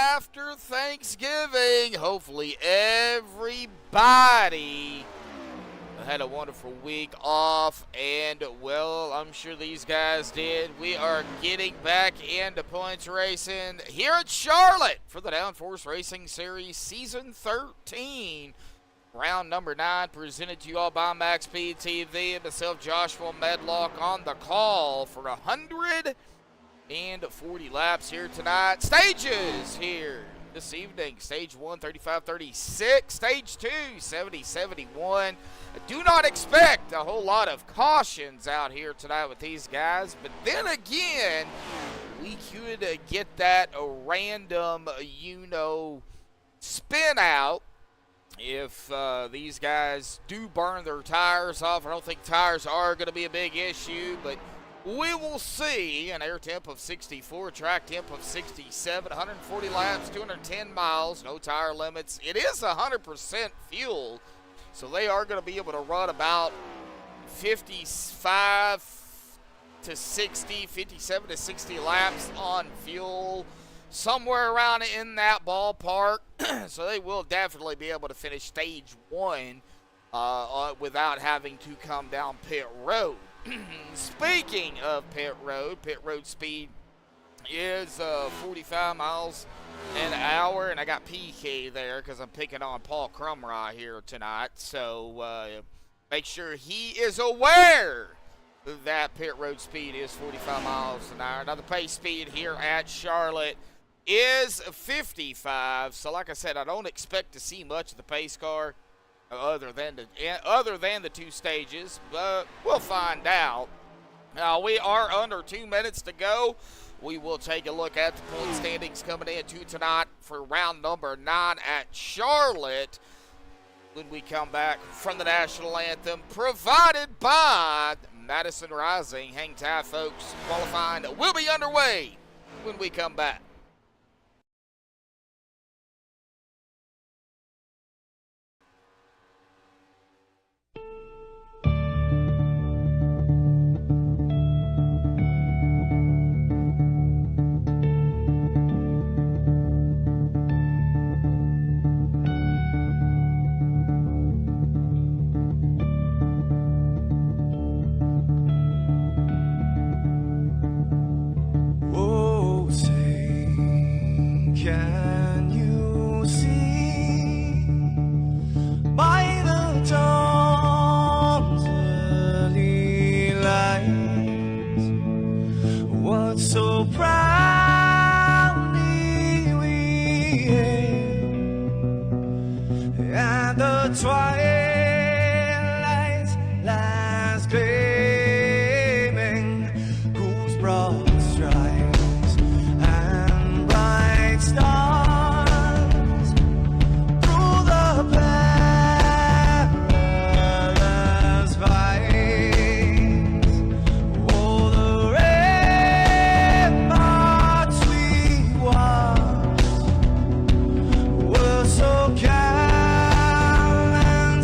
after Thanksgiving. Hopefully everybody had a wonderful week off, and well, I'm sure these guys did. We are getting back into points racing here at Charlotte for the Downforce Racing Series Season 13. Round number 9 presented to you all by MaxspeedTV and myself, Joshua Medlock, on the call for 140 laps here tonight. Stages here this evening. Stage 1, 35-36. Stage 2, 70-71. Do not expect a whole lot of cautions out here tonight with these guys, but then again, we could get that a random, spin out if these guys do burn their tires off. I don't think tires are going to be a big issue, but we will see. An air temp of 64, track temp of 67, 140 laps, 210 miles, no tire limits. It is 100% fuel, so they are going to be able to run about 55 to 60, 57 to 60 laps on fuel, somewhere around in that ballpark. So they will definitely be able to finish stage 1 without having to come down pit road. Speaking of pit road speed is 45 miles an hour, and I got PK there because I'm picking on Paul Crumrye here tonight, so make sure he is aware that pit road speed is 45 miles an hour. Now the pace speed here at Charlotte is 55, so like I said, I don't expect to see much of the pace car other than the 2 stages, but we'll find out. Now we are under 2 minutes to go. We will take a look at the point standings coming into tonight for round number 9 at Charlotte when we come back from the national anthem provided by Madison Rising. Hang tight, folks. Qualifying will be underway when we come back. Can you see by the dawn's early light what so proudly we hailed at the twilight's last gleaming, whose broad stripes and bright stars through the perilous fight. Oh, the ramparts we watched were so gallant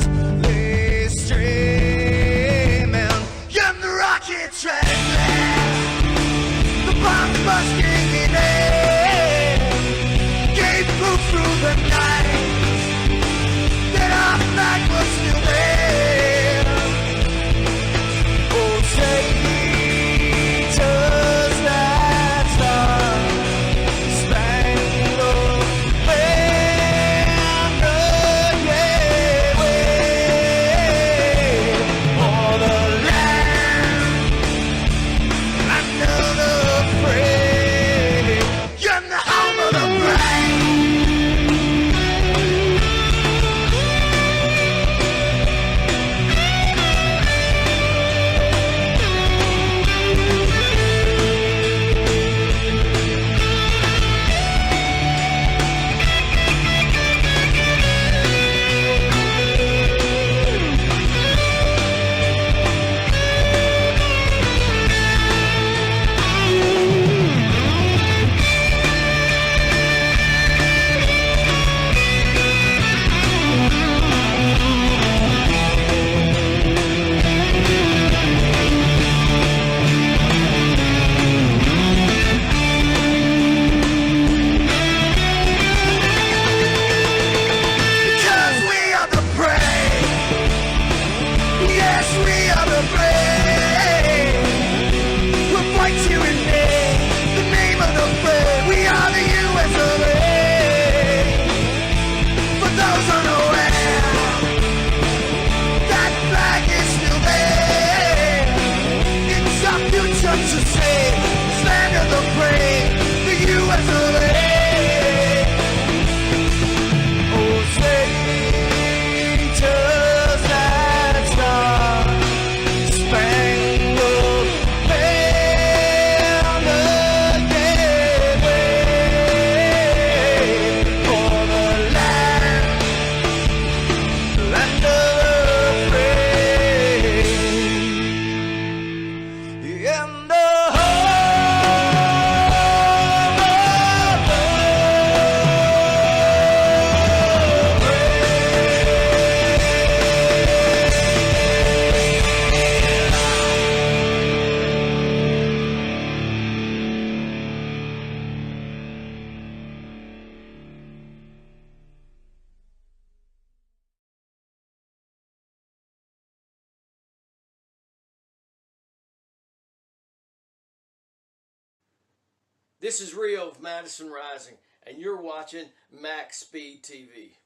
This is Rio of Madison Rising, and you're watching MaxspeedTV.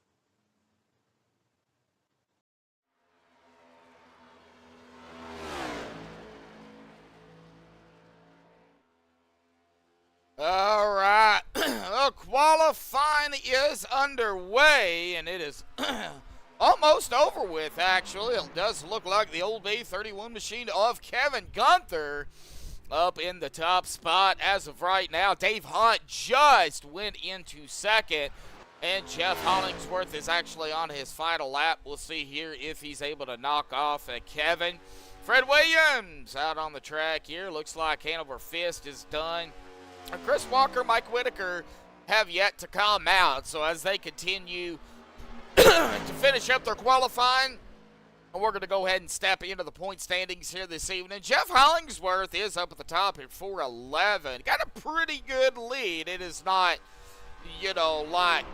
All right. Well, qualifying is underway, and it is almost over with, actually. It does look like the old B31 machine of Kevin Gunther up in the top spot as of right now. Dave Hunt just went into second, and Jeff Hollingsworth is actually on his final lap. We'll see here if he's able to knock off Kevin. Fred Williams out on the track here. Looks like Hanover Fist is done. Chris Walker, Mike Whitaker have yet to come out, so as they continue to finish up their qualifying, we're going to go ahead and step into the point standings here this evening. Jeff Hollingsworth is up at the top at 411. Got a pretty good lead. It is not, like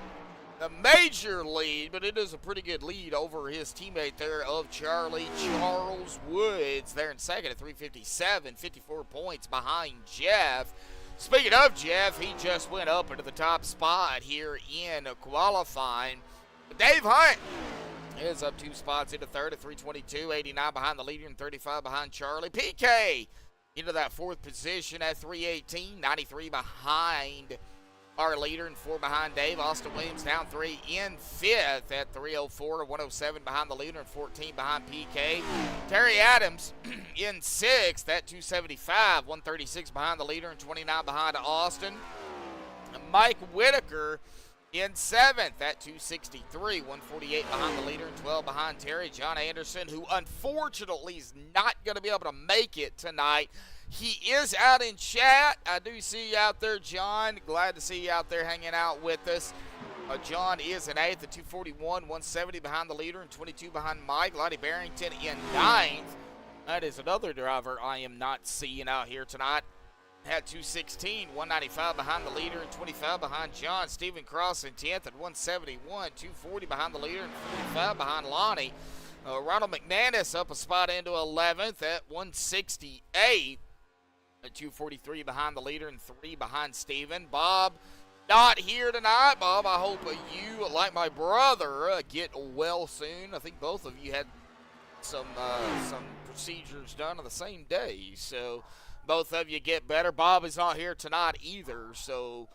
a major lead, but it is a pretty good lead over his teammate there of Charlie Charles Woods. There in second at 357, 54 points behind Jeff. Speaking of Jeff, he just went up into the top spot here in qualifying. Dave Hunt is up 2 spots into third at 322, 89 behind the leader and 35 behind Charlie. PK into that 4th position at 318, 93 behind our leader and 4 behind Dave. Austin Williams down 3 in 5th at 304, 107 behind the leader and 14 behind PK. Terry Adams in 6th at 275, 136 behind the leader and 29 behind Austin. Mike Whitaker in 7th at 263, 148 behind the leader and 12 behind Terry. John Anderson, who unfortunately is not going to be able to make it tonight. He is out in chat. I do see you out there, John. Glad to see you out there hanging out with us. John is in 8th at 241, 170 behind the leader and 22 behind Mike. Lottie Barrington in 9th. That is another driver I am not seeing out here tonight. At 216, 195 behind the leader and 25 behind John. Stephen Cross in 10th at 171, 240 behind the leader and 45 behind Lonnie. Ronald McManus up a spot into 11th at 168. 243 behind the leader and 3 behind Steven. Bob not here tonight. Bob, I hope you, like my brother, get well soon. I think both of you had some procedures done on the same day, so both of you get better. Bob is not here tonight either, so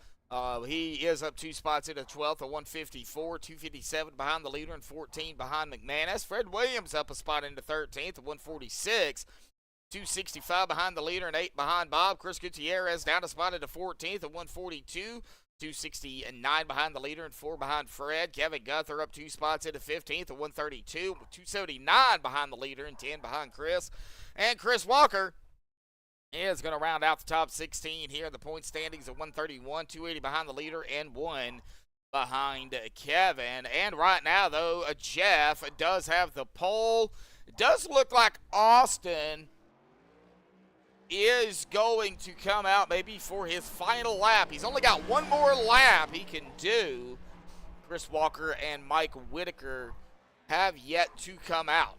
he is up 2 spots into 12th at 154, 257 behind the leader and 14 behind McManus. Fred Williams up a spot into 13th at 146. 265 behind the leader and 8 behind Bob. Chris Gutierrez down a spot into 14th at 142. 269 behind the leader and 4 behind Fred. Kevin Gunther up 2 spots into 15th at 132. 279 behind the leader and 10 behind Chris. And Chris Walker is going to round out the top 16 here in the point standings at 131. 280 behind the leader and 1 behind Kevin. And right now, though, Jeff does have the pole. It does look like Austin is going to come out maybe for his final lap. He's only got one more lap he can do. Chris Walker and Mike Whitaker have yet to come out.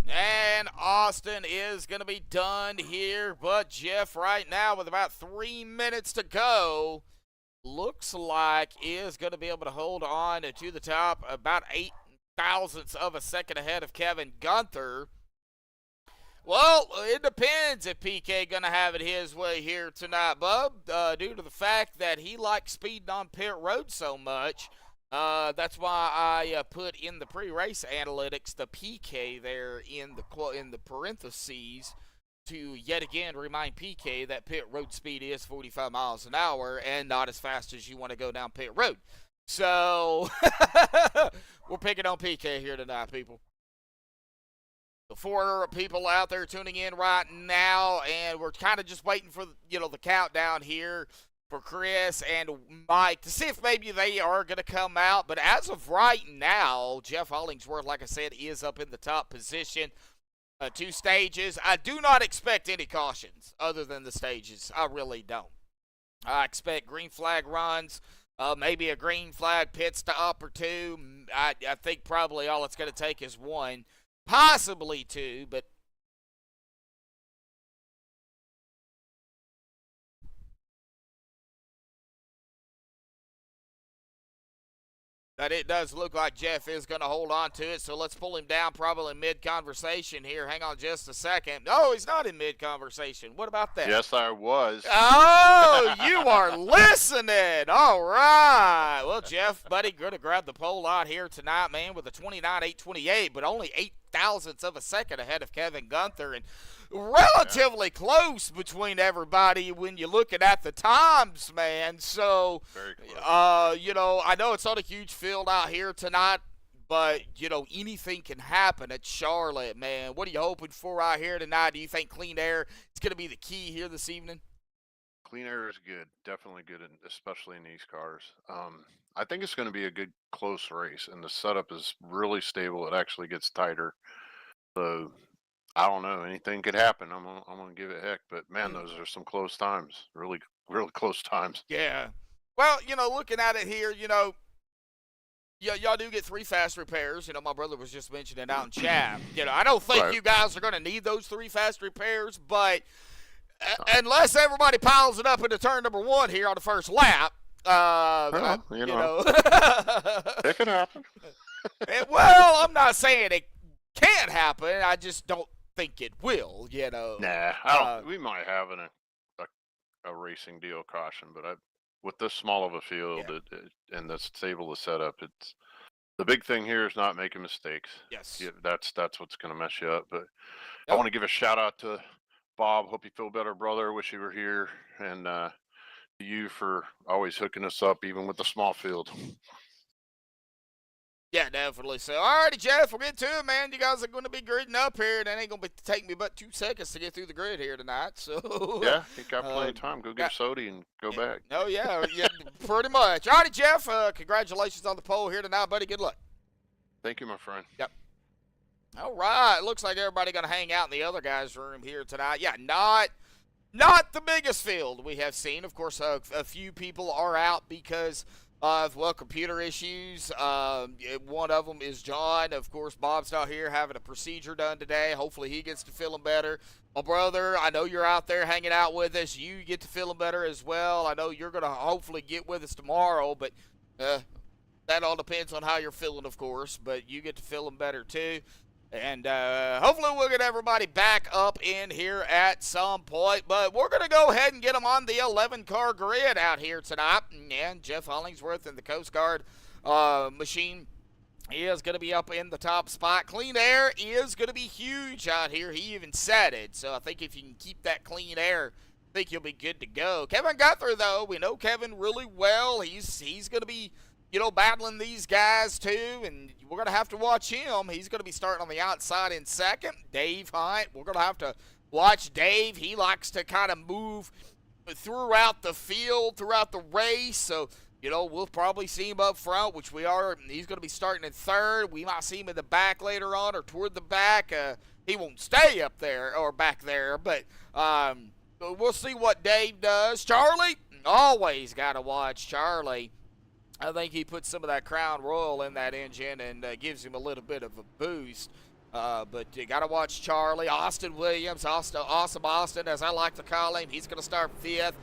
And Austin is going to be done here, but Jeff right now with about 3 minutes to go looks like is going to be able to hold on to the top about 8 thousandths of a second ahead of Kevin Gunther. Well, it depends if PK going to have it his way here tonight, Bub, due to the fact that he likes speeding on pit road so much. That's why I put in the pre-race analytics the PK there in the parentheses to yet again remind PK that pit road speed is 45 miles an hour and not as fast as you want to go down pit road. So we're picking on PK here tonight, people. For people out there tuning in right now, and we're kind of just waiting for the countdown here for Chris and Mike to see if maybe they are going to come out. But as of right now, Jeff Hollingsworth, like I said, is up in the top position. 2 stages. I do not expect any cautions other than the stages. I really don't. I expect green flag runs, maybe a green flag pit stop or 2. I think probably all it's going to take is 1. Possibly 2, but it does look like Jeff is going to hold on to it, so let's pull him down probably mid-conversation here. Hang on just a second. No, he's not in mid-conversation. What about that? Yes, I was. Oh, you are listening. All right. Well, Jeff, buddy, going to grab the pole out here tonight, man, with a 29.828, but only 8 thousandths of a second ahead of Kevin Gunther, and relatively close between everybody when you're looking at the times, man. So, Very close. I know it's not a huge field out here tonight, but, anything can happen at Charlotte, man. What are you hoping for out here tonight? Do you think clean air is going to be the key here this evening? Clean air is good. Definitely good, especially in these cars. I think it's going to be a good close race, and the setup is really stable. It actually gets tighter. So I don't know. Anything could happen. I'm gonna give it heck, but man, those are some close times. Really, really close times. Yeah. Well, looking at it here, y'all do get 3 fast repairs. My brother was just mentioning out in chat. I don't think Right. you guys are going to need those 3 fast repairs, but unless everybody piles it up into turn number 1 here on the first lap, Well, it could happen. well, I'm not saying it can't happen. I just don't think it will. Nah, I don't. We might have a racing deal caution, but with this small of a field and this stable of setup, it's the big thing here is not making mistakes. Yes. Yeah, that's what's going to mess you up. But I want to give a shout out to Bob. Hope you feel better, brother. Wish you were here, and to you for always hooking us up, even with the small field. Yeah, definitely. So, alrighty, Jeff, we'll get to it, man. You guys are going to be gridding up here, and it ain't going to take me but 2 seconds to get through the grid here tonight. So Yeah, you got plenty of time. Go get a soda and go back. Oh, yeah, pretty much. Alrighty, Jeff, congratulations on the pole here tonight, buddy. Good luck. Thank you, my friend. Yep. All right. Looks like everybody going to hang out in the other guy's room here tonight. Yeah, not the biggest field we have seen. Of course, a few people are out because of, computer issues. One of them is John. Of course, Bob's not here having a procedure done today. Hopefully he gets to feeling better. My brother, I know you're out there hanging out with us. You get to feeling better as well. I know you're going to hopefully get with us tomorrow, but that all depends on how you're feeling, of course. But you get to feeling better, too. And hopefully we'll get everybody back up in here at some point. But we're going to go ahead and get them on the 11-car grid out here tonight. And Jeff Hollingsworth and the Coast Guard machine is going to be up in the top spot. Clean air is going to be huge out here. He even said it. So I think if you can keep that clean air, I think you'll be good to go. Kevin Gunther, though, we know Kevin really well. He's going to be battling these guys too, and we're going to have to watch him. He's going to be starting on the outside in second. Dave Hunt, we're going to have to watch Dave. He likes to kind of move throughout the field, throughout the race, so, we'll probably see him up front, which we are. He's going to be starting in third. We might see him in the back later on or toward the back. He won't stay up there or back there, but we'll see what Dave does. Charlie, always got to watch Charlie. I think he puts some of that Crown Royal in that engine and gives him a little bit of a boost. But you got to watch Charlie. Austin Williams, Awesome Austin, as I like to call him. He's going to start 5th.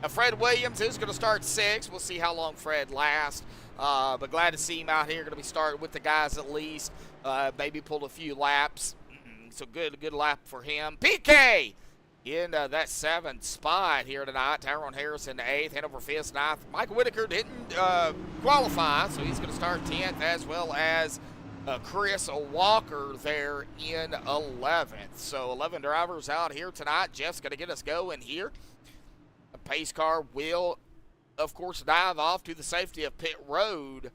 Fred Williams is going to start 6th. We'll see how long Fred lasts. But glad to see him out here. Going to be starting with the guys at least. Maybe pull a few laps. So good lap for him. PK! In that 7th spot here tonight. Tyrone Harrison 8th, Hanover 5th, 9th. Mike Whitaker didn't qualify, so he's going to start 10th, as well as Chris Walker there in 11th. So 11 drivers out here tonight. Jeff's going to get us going here. A pace car will, of course, dive off to the safety of pit road.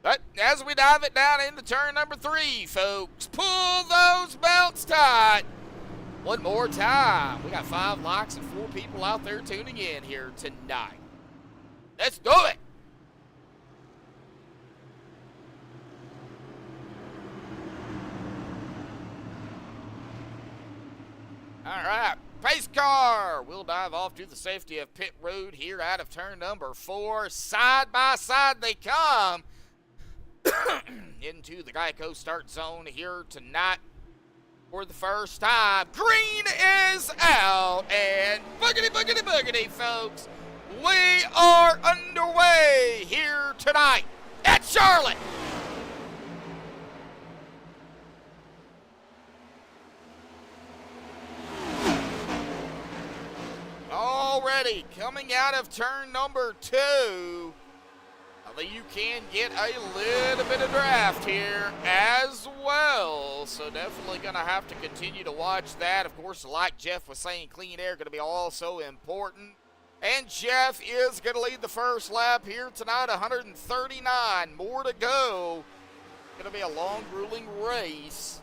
But as we dive it down into turn number 3, folks, pull those belts tight. One more time. We got 5 likes and 4 people out there tuning in here tonight. Let's do it. All right, pace car. We'll dive off to the safety of pit road here out of turn number 4. Side by side they come into the Geico start zone here tonight for the first time. Green is out, and boogity, boogity, boogity, folks. We are underway here tonight at Charlotte. Already coming out of turn number 2. I think you can get a little bit of draft here as well. So definitely going to have to continue to watch that. Of course, like Jeff was saying, clean air going to be also important. And Jeff is going to lead the first lap here tonight, 139 more to go. Going to be a long, grueling race.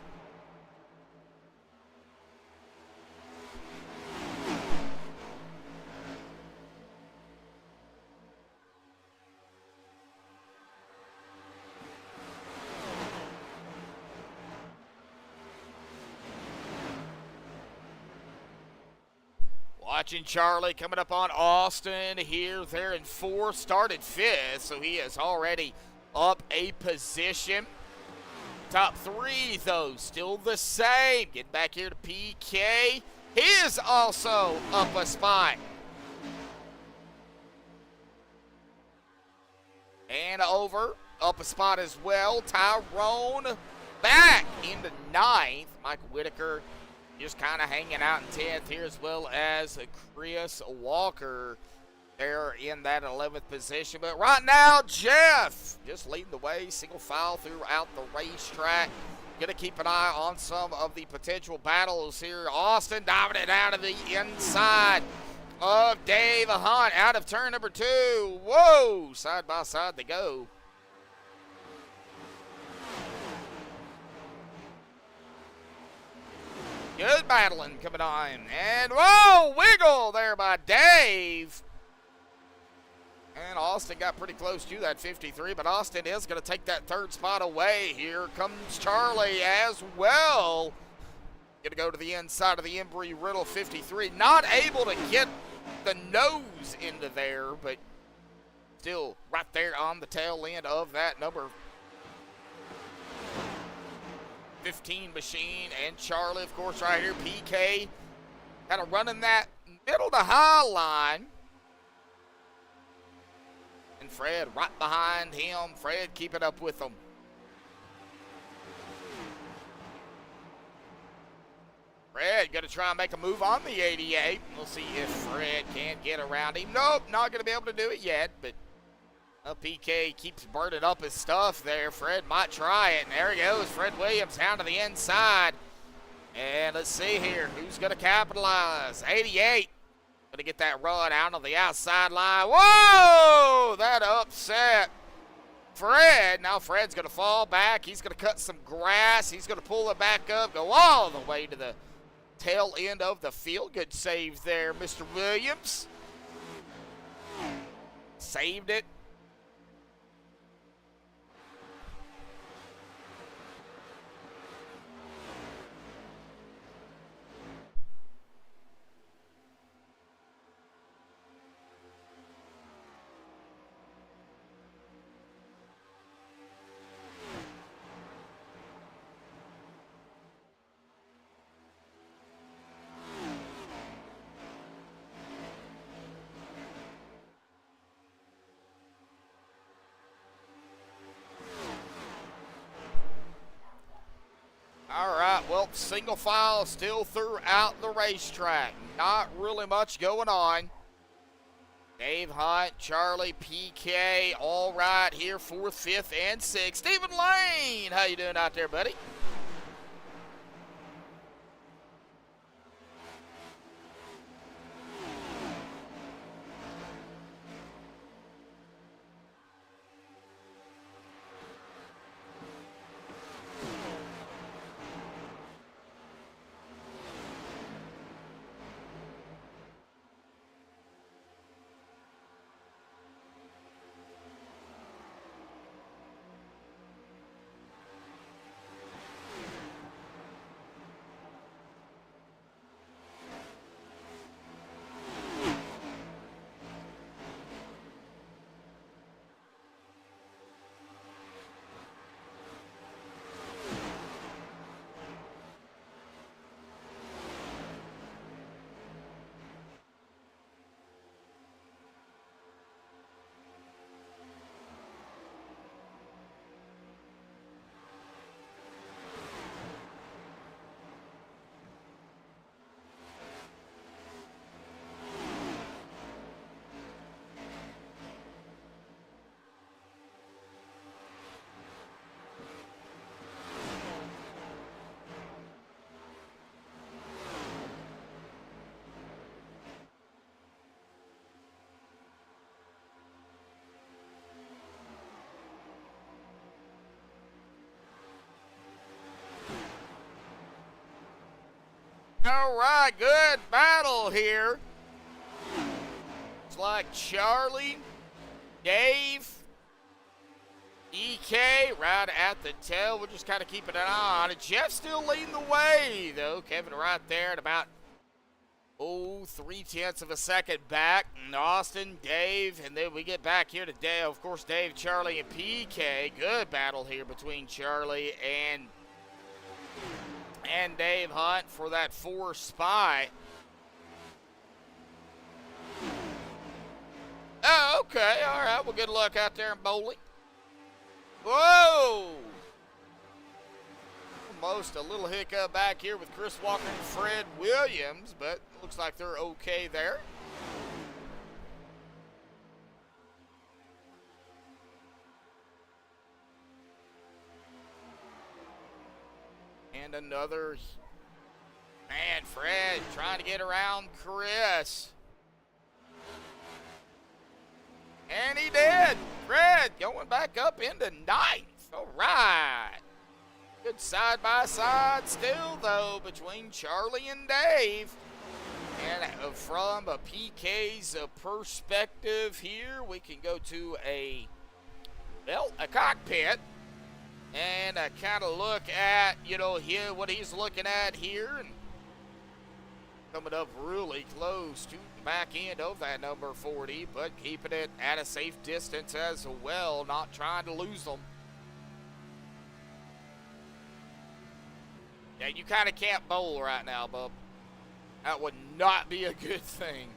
Watching Charlie coming up on Austin here. They're in 4th, started 5th, so he is already up a position. Top 3, though, still the same. Getting back here to PK. He is also up a spot. And over, up a spot as well. Tyrone back into 9th. Michael Whitaker just kind of hanging out in 10th here, as well as Chris Walker there in that 11th position. But right now, Jeff just leading the way, single file throughout the racetrack. Going to keep an eye on some of the potential battles here. Austin diving it out of the inside of Dave Hunt out of turn number 2. Whoa, side by side they go. Good battling coming on. And, whoa, wiggle there by Dave. And Austin got pretty close to that 53, but Austin is going to take that 3rd spot away. Here comes Charlie as well. Going to go to the inside of the Embry-Riddle 53. Not able to get the nose into there, but still right there on the tail end of that number 15 machine. And Charlie, of course, right here, PK, kind of running that middle to high line. And Fred right behind him. Fred keeping up with them. Fred going to try and make a move on the 88. We'll see if Fred can get around him. Nope, not going to be able to do it yet, but PK keeps burning up his stuff there. Fred might try it, and there he goes. Fred Williams down to the inside. And let's see here, who's going to capitalize? 88 going to get that run out on the outside line. Whoa, that upset Fred. Now Fred's going to fall back. He's going to cut some grass. He's going to pull it back up, go all the way to the tail end of the field. Good save there, Mr. Williams. Saved it. All right, well, single file still throughout the racetrack. Not really much going on. Dave Hunt, Charlie, PK, all right here, 4th, 5th, and 6th. Stephen Lane, how you doing out there, buddy? All right, good battle here. It's like Charlie, Dave, EK right at the tail. We're just kind of keeping an eye on it. Jeff's still leading the way, though. Kevin right there at about, 3/10 of a second back. And Austin, Dave, and then we get back here to Dave. Of course, Dave, Charlie, and PK. Good battle here between Charlie and Dave Hunt for that 4 spot. Oh, okay. All right. Well, good luck out there in bowling. Whoa! Almost a little hiccup back here with Chris Walker and Fred Williams, but looks like they're okay there. And another, man, Fred trying to get around Chris. And he did. Fred going back up into 9th. All right. Good side-by-side still, though, between Charlie and Dave. And from a PK's perspective here, we can go to a cockpit and kind of look at, here, what he's looking at here. And coming up really close to the back end of that number 40, but keeping it at a safe distance as well, not trying to lose them. Yeah, you kind of can't bowl right now, bub. That would not be a good thing.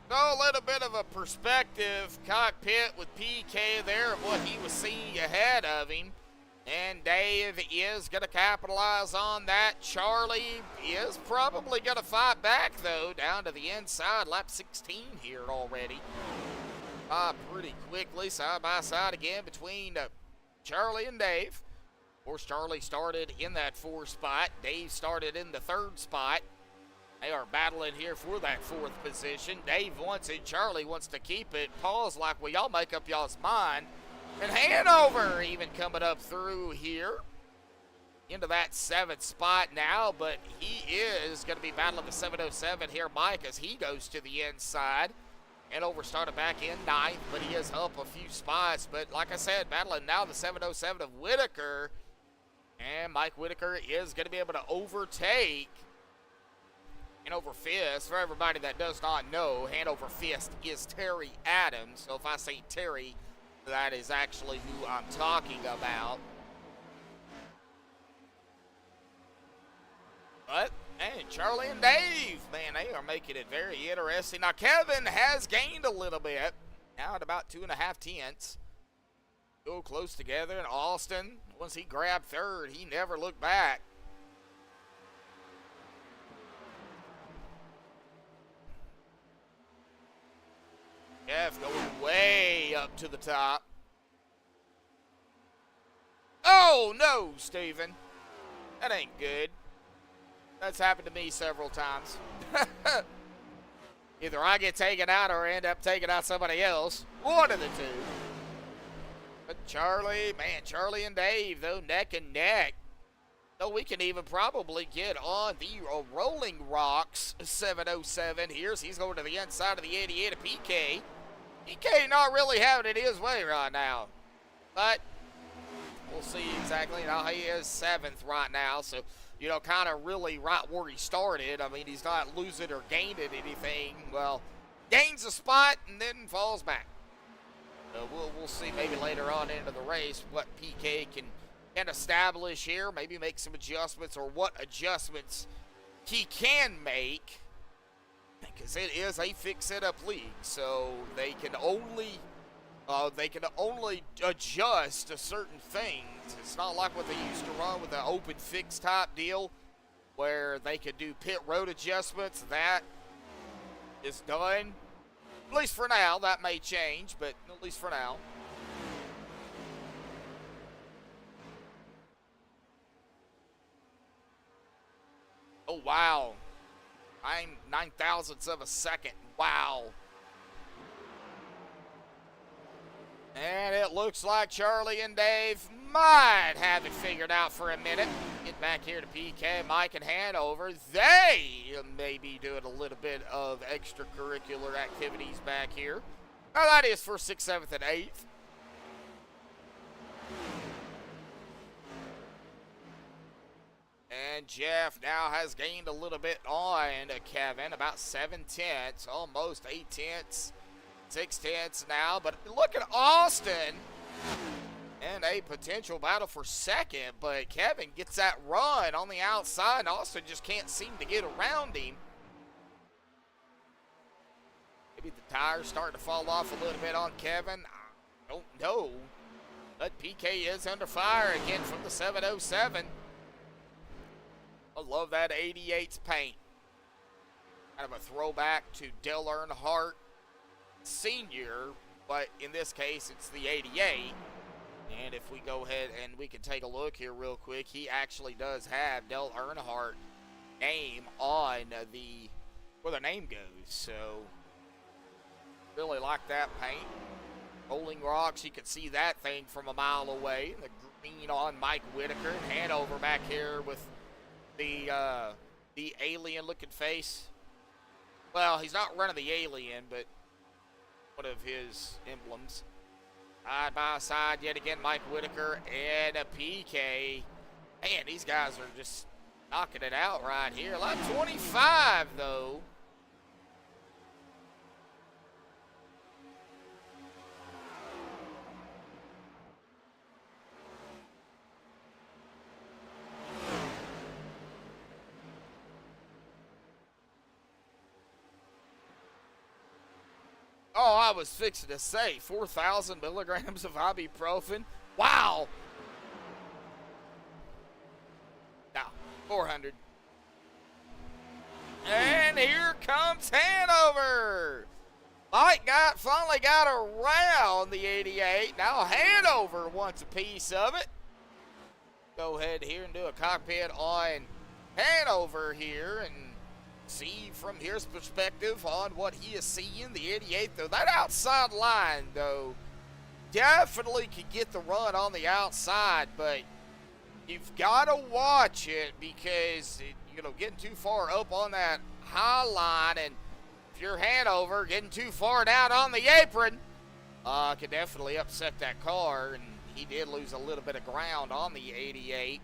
So a little bit of a perspective cockpit with PK there of what he was seeing ahead of him. And Dave is going to capitalize on that. Charlie is probably going to fight back, though, down to the inside. Lap 16 here already. Pretty quickly, side by side again between Charlie and Dave. Of course, Charlie started in that 4 spot. Dave started in the 3rd spot. They are battling here for that 4th position. Dave wants it. Charlie wants to keep it. Paul's like, well, y'all make up y'all's mind. And Hanover even coming up through here into that 7th spot now, but he is going to be battling the 707 here, Mike, as he goes to the inside. Hanover started back in 9th, but he is up a few spots. But like I said, battling now the 707 of Whitaker. And Mike Whitaker is going to be able to overtake Hanover Fist. For everybody that does not know, Hanover Fist is Terry Adams. So if I say Terry, that is actually who I'm talking about. But, man, Charlie and Dave, man, they are making it very interesting. Now, Kevin has gained a little bit. Now at about 2.5 tenths. Still close together. And Austin, once he grabbed 3rd, he never looked back. Jeff going way up to the top. Oh, no, Steven. That ain't good. That's happened to me several times. Either I get taken out or end up taking out somebody else. One of the two. But Charlie, man, Charlie and Dave, though, neck and neck. So we can even probably get on the Rolling Rocks 707 here. So he's going to the inside of the 88 of PK. PK not really having it his way right now. But we'll see exactly. He is 7th right now. So, kind of really right where he started. I mean, he's not losing or gaining anything. Well, gains a spot and then falls back. So we'll see maybe later on into the race what PK can establish here. Maybe make some adjustments or what adjustments he can make. Because it is a fix-it-up league, so they can only adjust to certain things. It's not like what they used to run with an open fix type deal, where they could do pit road adjustments. That is done, at least for now. That may change, but at least for now. Oh wow. 9 thousandths of a second Wow. And it looks like Charlie and Dave might have it figured out for a minute. Get back here to PK, Mike, and Hanover. They may be doing a little bit of extracurricular activities back here. Now that is for 6th, 7th, and 8th. And Jeff now has gained a little bit on Kevin, about 7/10, almost 8/10, 6/10 now. But look at Austin and a potential battle for second. But Kevin gets that run on the outside, and Austin just can't seem to get around him. Maybe the tires starting to fall off a little bit on Kevin. I don't know. But PK is under fire again from the 707. I love that 88's paint. Kind of a throwback to Dale Earnhardt Sr., but in this case, it's the 88. And if we go ahead and we can take a look here real quick, he actually does have Dale Earnhardt name on where the name goes. So, really like that paint. Rolling Rocks, you can see that thing from a mile away. The green on Mike Whitaker. And Hanover back here with the alien-looking face. Well, he's not running the alien, but one of his emblems. Side by side, yet again, Mike Whitaker and a PK. Man, these guys are just knocking it out right here. Lap 25, though. Oh, I was fixing to say 4,000 milligrams of ibuprofen. Wow. No, 400. And here comes Hanover. Mike finally got around the 88. Now Hanover wants a piece of it. Go ahead here and do a cockpit on Hanover here and see from his perspective on what he is seeing. The 88, though, that outside line, though, definitely could get the run on the outside, but you've got to watch it because, getting too far up on that high line, and if you're Hanover, getting too far down on the apron, could definitely upset that car, and he did lose a little bit of ground on the 88.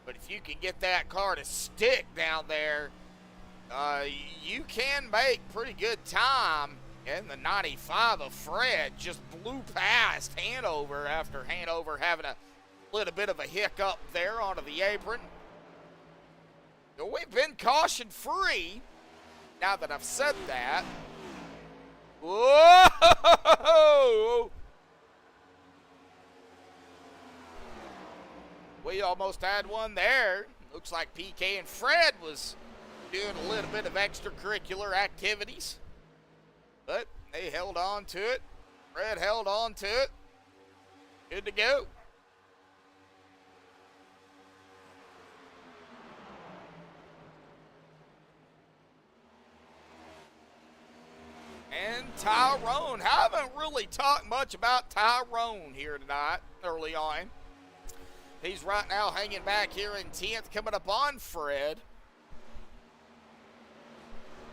But if you can get that car to stick down there, you can make pretty good time. And the 95 of Fred just blew past Hanover after Hanover having a little bit of a hiccup there onto the apron. We've been caution free. Now that I've said that. Whoa! We almost had one there. Looks like PK and Fred was doing a little bit of extracurricular activities. But they held on to it. Fred held on to it. Good to go. And Tyrone. Haven't really talked much about Tyrone here tonight, early on. He's right now hanging back here in 10th, coming up on Fred.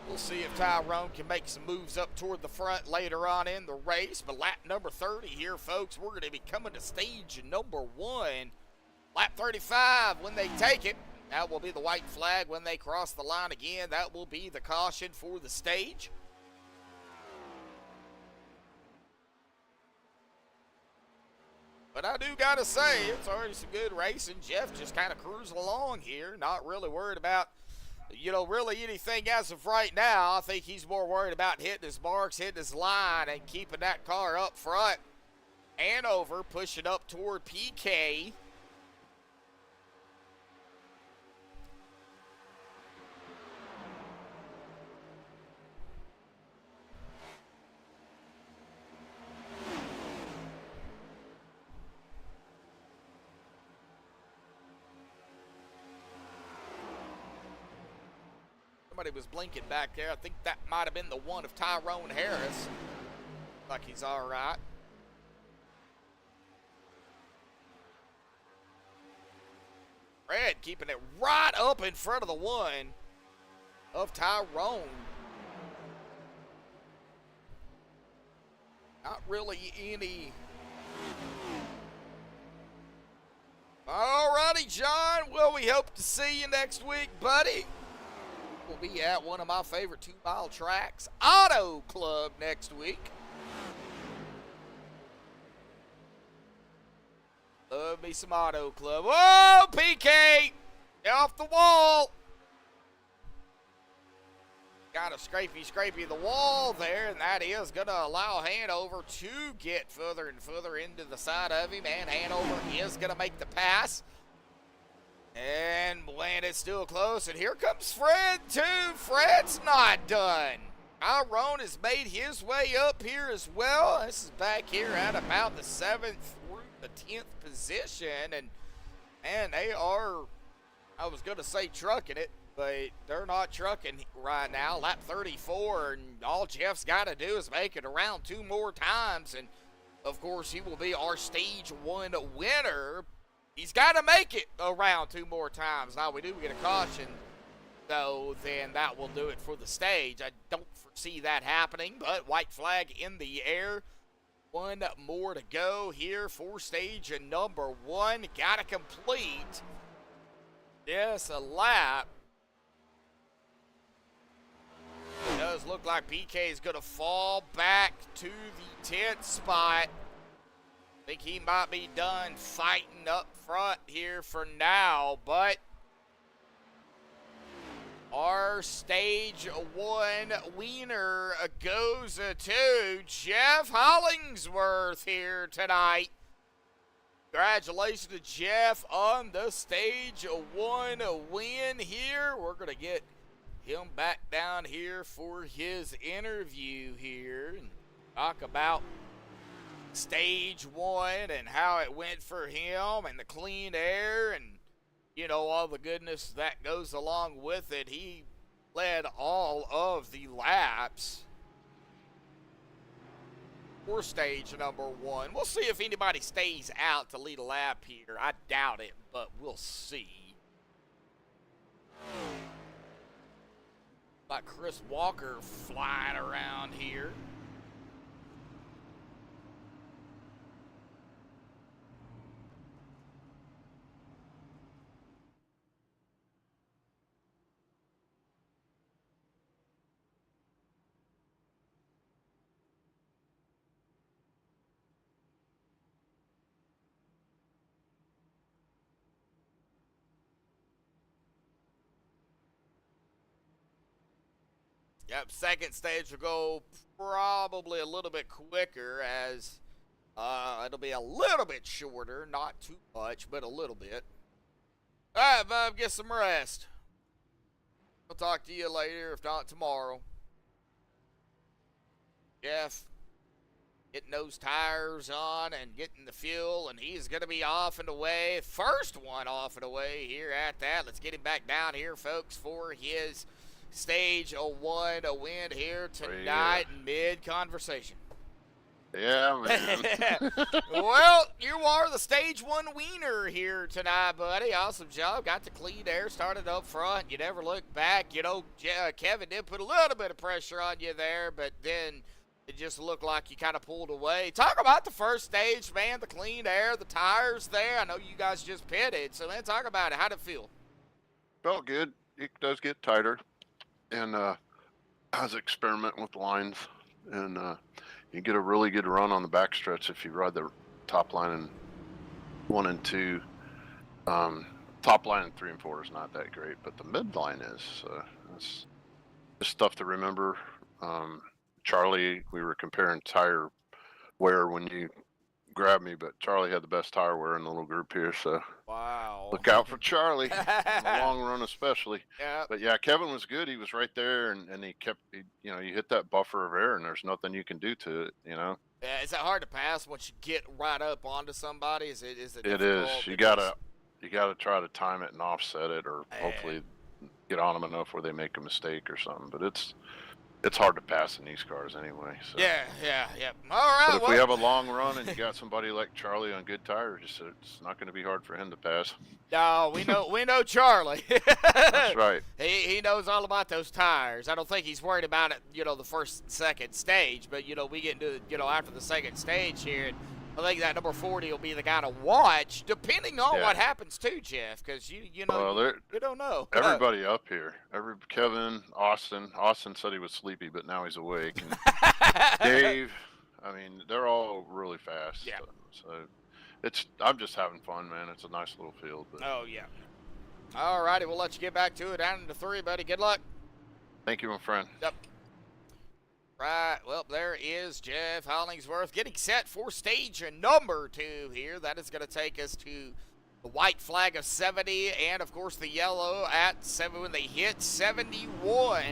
We'll see if Tyrone can make some moves up toward the front later on in the race. But lap number 30 here, folks, we're going to be coming to stage number 1. Lap 35 when they take it. That will be the white flag when they cross the line again. That will be the caution for the stage. But I do got to say, it's already some good racing. Jeff just kind of cruising along here, not really worried about, really anything as of right now. I think he's more worried about hitting his marks, hitting his line, and keeping that car up front. Hanover pushing up toward PK. Somebody was blinking back there. I think that might have been the one of Tyrone Harris. Like he's all right. Fred keeping it right up in front of the one of Tyrone. Not really any. Alrighty, John. Well, we hope to see you next week, buddy. We'll be at one of my favorite 2-mile tracks, Auto Club, next week. Love me some Auto Club. Whoa, PK! Get off the wall! Got a scrapey of the wall there, and that is going to allow Hanover to get further and further into the side of him, and Hanover is going to make the pass. And when it's still close, and here comes Fred, too. Fred's not done. Tyrone has made his way up here as well. This is back here at about the 7th through the 10th position, and man, they are, I was going to say trucking it, but they're not trucking right now. Lap 34, and all Jeff's got to do is make it around 2 more times, and of course he will be our stage 1 winner. He's got to make it around 2 more times. Now we do get a caution, though, then that will do it for the stage. I don't foresee that happening, but white flag in the air. 1 more to go here for stage number 1. Got to complete this lap. It does look like PK is going to fall back to the 10th spot. I think he might be done fighting up front here for now, but our stage 1 wiener goes to Jeff Hollingsworth here tonight. Congratulations to Jeff on the stage 1 win here. We're going to get him back down here for his interview here and talk about stage 1 and how it went for him and the clean air and, you know, all the goodness that goes along with it. He led all of the laps for stage number 1. We'll see if anybody stays out to lead a lap here. I doubt it, but we'll see. Got Chris Walker flying around here. Yep, second stage will go probably a little bit quicker as it'll be a little bit shorter, not too much, but a little bit. All right, Bob, get some rest. I'll talk to you later, if not tomorrow. Jeff, getting those tires on and getting the fuel, and he's going to be off and away. First one off and away here at that. Let's get him back down here, folks, for his stage 1 win here tonight in mid-conversation. Yeah, man. Well, you are the stage 1 wiener here tonight, buddy. Awesome job. Got the clean air started up front. You never look back. You know, Kevin did put a little bit of pressure on you there, but then it just looked like you kind of pulled away. Talk about the first stage, man. The clean air, the tires there. I know you guys just pitted, so man, talk about it. How'd it feel? Felt good. It does get tighter. And I was experimenting with lines, and you get a really good run on the backstretch if you ride the top line in 1 and 2. Top line in 3 and 4 is not that great, but the mid line is. It's just stuff to remember. Charlie, we were comparing tire wear when you grabbed me, but Charlie had the best tire wear in the little group here, so wow. Look out for Charlie, in the long run especially. Yeah. But yeah, Kevin was good. He was right there, and he kept, you know, you hit that buffer of air, and there's nothing you can do to it, you know. Yeah, is it hard to pass once you get right up onto somebody? Is it It is. You gotta try to time it and offset it, or hopefully get on them enough where they make a mistake or something. But it's hard to pass in these cars anyway. So. Yeah. All right. But if we have a long run and you got somebody like Charlie on good tires, it's not going to be hard for him to pass. No, we know Charlie. That's right. He knows all about those tires. I don't think he's worried about it, the first, second stage. But we get into after the second stage here, and I think that number 40 will be the guy to watch, depending on what happens too, Jeff. Because you don't know. Everybody up here, Kevin, Austin. Austin said he was sleepy, but now he's awake. And Dave. I mean, they're all really fast. Yeah. So I'm just having fun, man. It's a nice little field. But. Oh yeah. All righty, we'll let you get back to it. Down into 3, buddy. Good luck. Thank you, my friend. Yep. Right, well, there is Jeff Hollingsworth getting set for stage number 2 here. That is going to take us to the white flag of 70 and, of course, the yellow at 7 when they hit 71.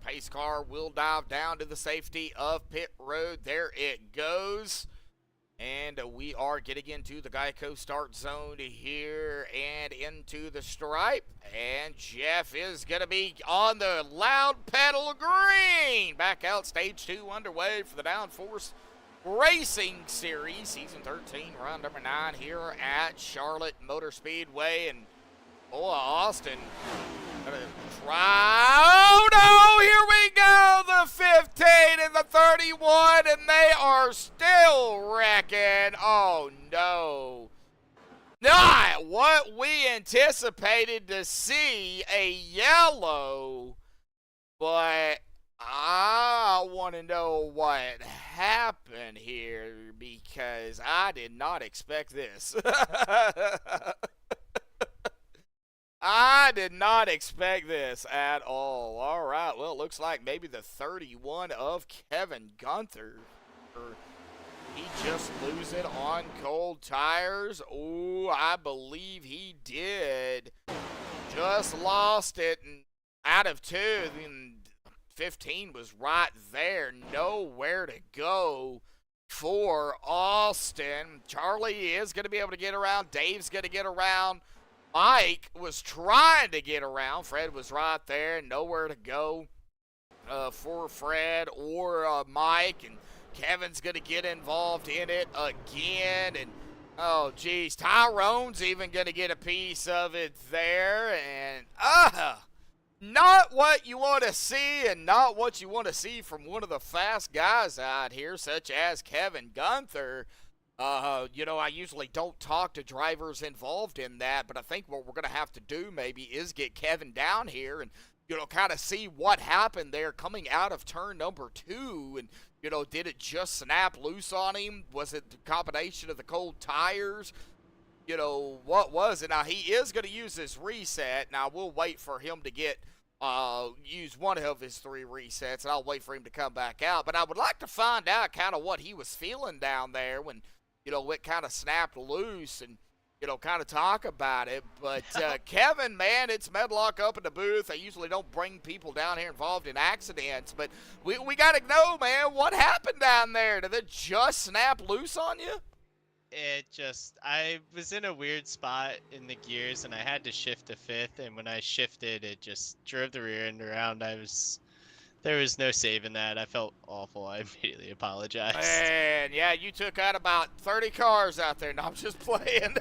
Pace car will dive down to the safety of pit road. There it goes. And we are getting into the Geico start zone here and into the stripe. And Jeff is going to be on the loud pedal green. Back out, stage 2 underway for the Downforce Racing Series. Season 13, round number 9 here at Charlotte Motor Speedway. And boy, Austin gonna try. Oh no, here we go. The 15 and the 31, and they are still wrecking. Oh no. Not what we anticipated to see, a yellow, but I want to know what happened here because I did not expect this. I did not expect this at all. All right, well, it looks like maybe the 31 of Kevin Gunther. He just lose it on cold tires. Oh, I believe he did. Just lost it and out of 2. And 15 was right there. Nowhere to go for Austin. Charlie is going to be able to get around. Dave's going to get around. Mike was trying to get around. Fred was right there. Nowhere to go for Fred or Mike. And Kevin's going to get involved in it again. And, oh, geez, Tyrone's even going to get a piece of it there. And, not what you want to see and not what you want to see from one of the fast guys out here, such as Kevin Gunther. I usually don't talk to drivers involved in that, but I think what we're going to have to do maybe is get Kevin down here and, kind of see what happened there coming out of turn number 2. And, did it just snap loose on him? Was it the combination of the cold tires? What was it? Now, he is going to use this reset. Now, we'll wait for him to get use one of his 3 resets, and I'll wait for him to come back out. But I would like to find out kind of what he was feeling down there when, it kind of snapped loose and, kind of talk about it. But Kevin, man, it's Medlock up in the booth. I usually don't bring people down here involved in accidents, but we got to know, man, what happened down there? Did it just snap loose on you? I was in a weird spot in the gears and I had to shift to 5th, and when I shifted, it just drove the rear end around. There was no saving that. I felt awful. I immediately apologized. Man, yeah, you took out about 30 cars out there. No, I'm just playing.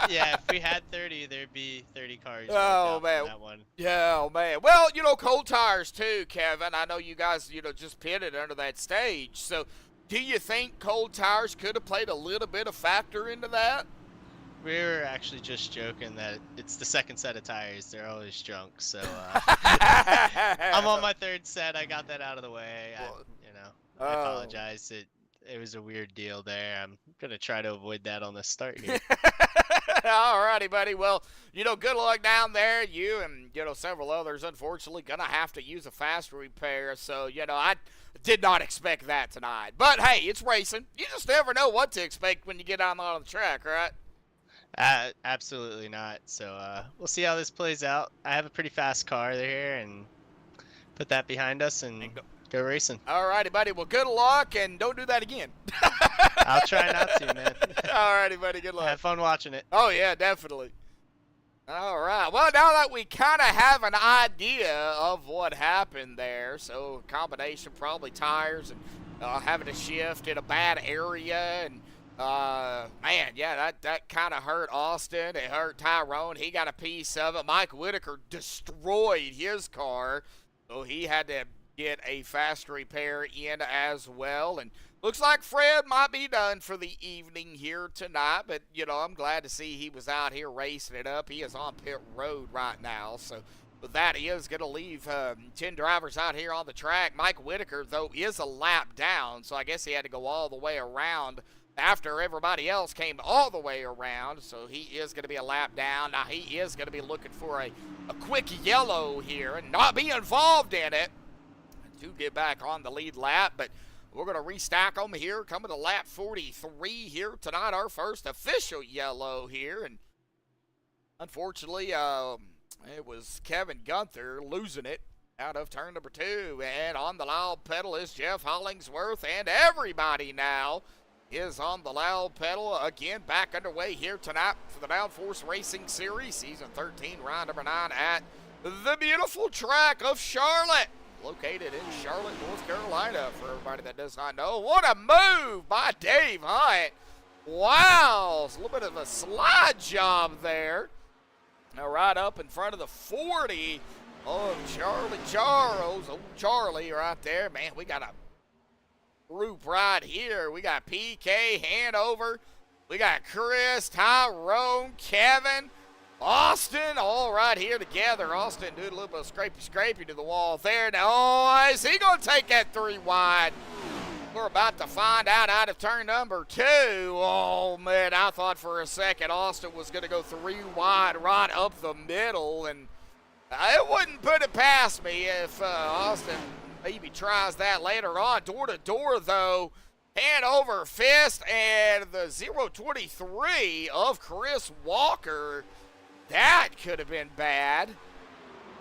Yeah, if we had 30, there'd be 30 cars. Oh, man. That one. Yeah, oh, man. Well, cold tires too, Kevin. I know you guys, just pitted under that stage. So, do you think cold tires could have played a little bit of factor into that? We were actually just joking that it's the second set of tires. They're always drunk, so I'm on my 3rd set. I got that out of the way. I apologize. It was a weird deal there. I'm gonna try to avoid that on the start here. All righty, buddy. Well, good luck down there. You and, several others, unfortunately, going to have to use a fast repair. So, I did not expect that tonight. But, hey, it's racing. You just never know what to expect when you get on the track, right? Absolutely not. So, we'll see how this plays out. I have a pretty fast car here, and put that behind us and go racing. All righty, buddy. Well, good luck, and don't do that again. I'll try not to, man. Alrighty, buddy. Good luck. Have fun watching it. Oh, yeah, definitely. All right. Well, now that we kind of have an idea of what happened there, so combination probably tires and having to shift in a bad area, and man, yeah, that kind of hurt Austin. It hurt Tyrone. He got a piece of it. Mike Whitaker destroyed his car, so he had to get a fast repair in as well. And looks like Fred might be done for the evening here tonight, but, you know, I'm glad to see he was out here racing it up. He is on pit road right now, so with that, he is going to leave 10 drivers out here on the track. Mike Whitaker, though, is a lap down, so I guess he had to go all the way around after everybody else came all the way around, so he is going to be a lap down. Now, he is going to be looking for a quick yellow here and not be involved in it to get back on the lead lap, but we're going to restack them here, coming to lap 43 here tonight, our first official yellow here, and unfortunately, it was Kevin Gunther losing it out of turn number 2, and on the loud pedal is Jeff Hollingsworth, and everybody now is on the loud pedal again, back underway here tonight for the Downforce Racing Series, Season 13, round number 9 at the beautiful track of Charlotte, located in Charlotte, North Carolina, for everybody that does not know. What a move by Dave Hunt. Wow, it's a little bit of a slide job there. Now right up in front of the 40 of Charlie Charles. Oh, Charlie right there. Man, we got a group right here. We got PK, Hanover. We got Chris, Tyrone, Kevin, Austin, all right here together. Austin doing a little bit of scrapey to the wall there. Now, oh, is he going to take that 3 wide? We're about to find out of turn number 2. Oh, man, I thought for a second Austin was going to go 3 wide right up the middle, and it wouldn't put it past me if Austin maybe tries that later on. Door to door, though, Hanover fist, and the 023 of Chris Walker. That could have been bad,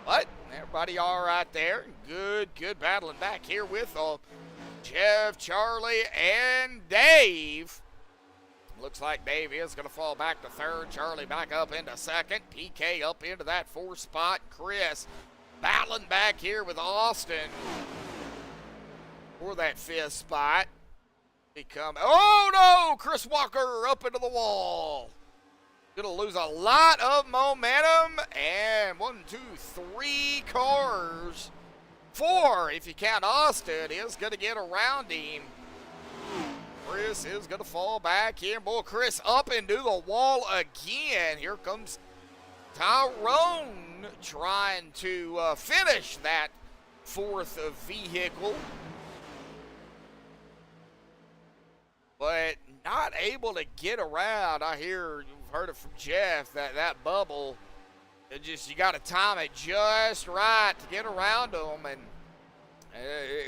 but everybody all right there. Good battling back here with Jeff, Charlie, and Dave. Looks like Dave is going to fall back to 3rd. Charlie back up into 2nd. PK up into that 4th spot. Chris battling back here with Austin for that 5th spot. Oh no! Chris Walker up into the wall. Gonna lose a lot of momentum, and 1, 2, 3 cars, 4 if you count Austin, is gonna get around him. Chris is gonna fall back here. Boy, Chris up into the wall again. Here comes Tyrone trying to finish that 4th vehicle, but not able to get around. I hear, you've heard it from Jeff, that bubble, you got to time it just right to get around them, and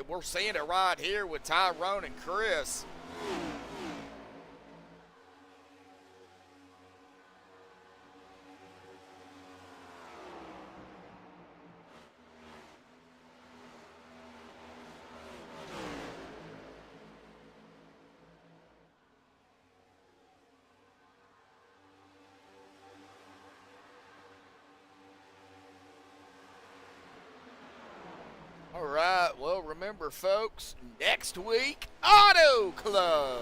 we're seeing it right here with Tyrone and Chris. All right, well, remember, folks, next week, Auto Club.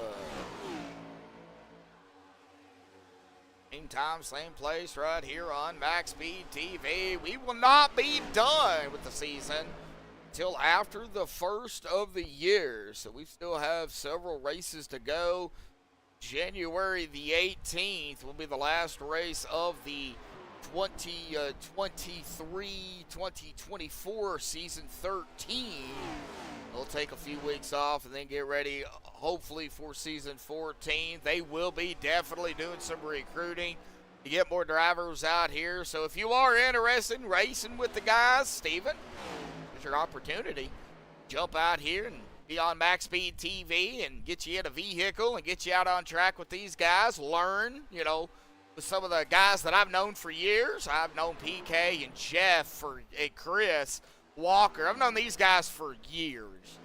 Same time, same place, right here on MaxspeedTV. We will not be done with the season until after the 1st of the year, so we still have several races to go. January the 18th will be the last race of the 2023-2024 season 13. They'll take a few weeks off and then get ready, hopefully, for season 14. They will be definitely doing some recruiting to get more drivers out here. So if you are interested in racing with the guys, Steven, it's your opportunity. Jump out here and be on MaxspeedTV and get you in a vehicle and get you out on track with these guys. Learn, with some of the guys that I've known for years. I've known PK and Jeff and Chris Walker. I've known these guys for years.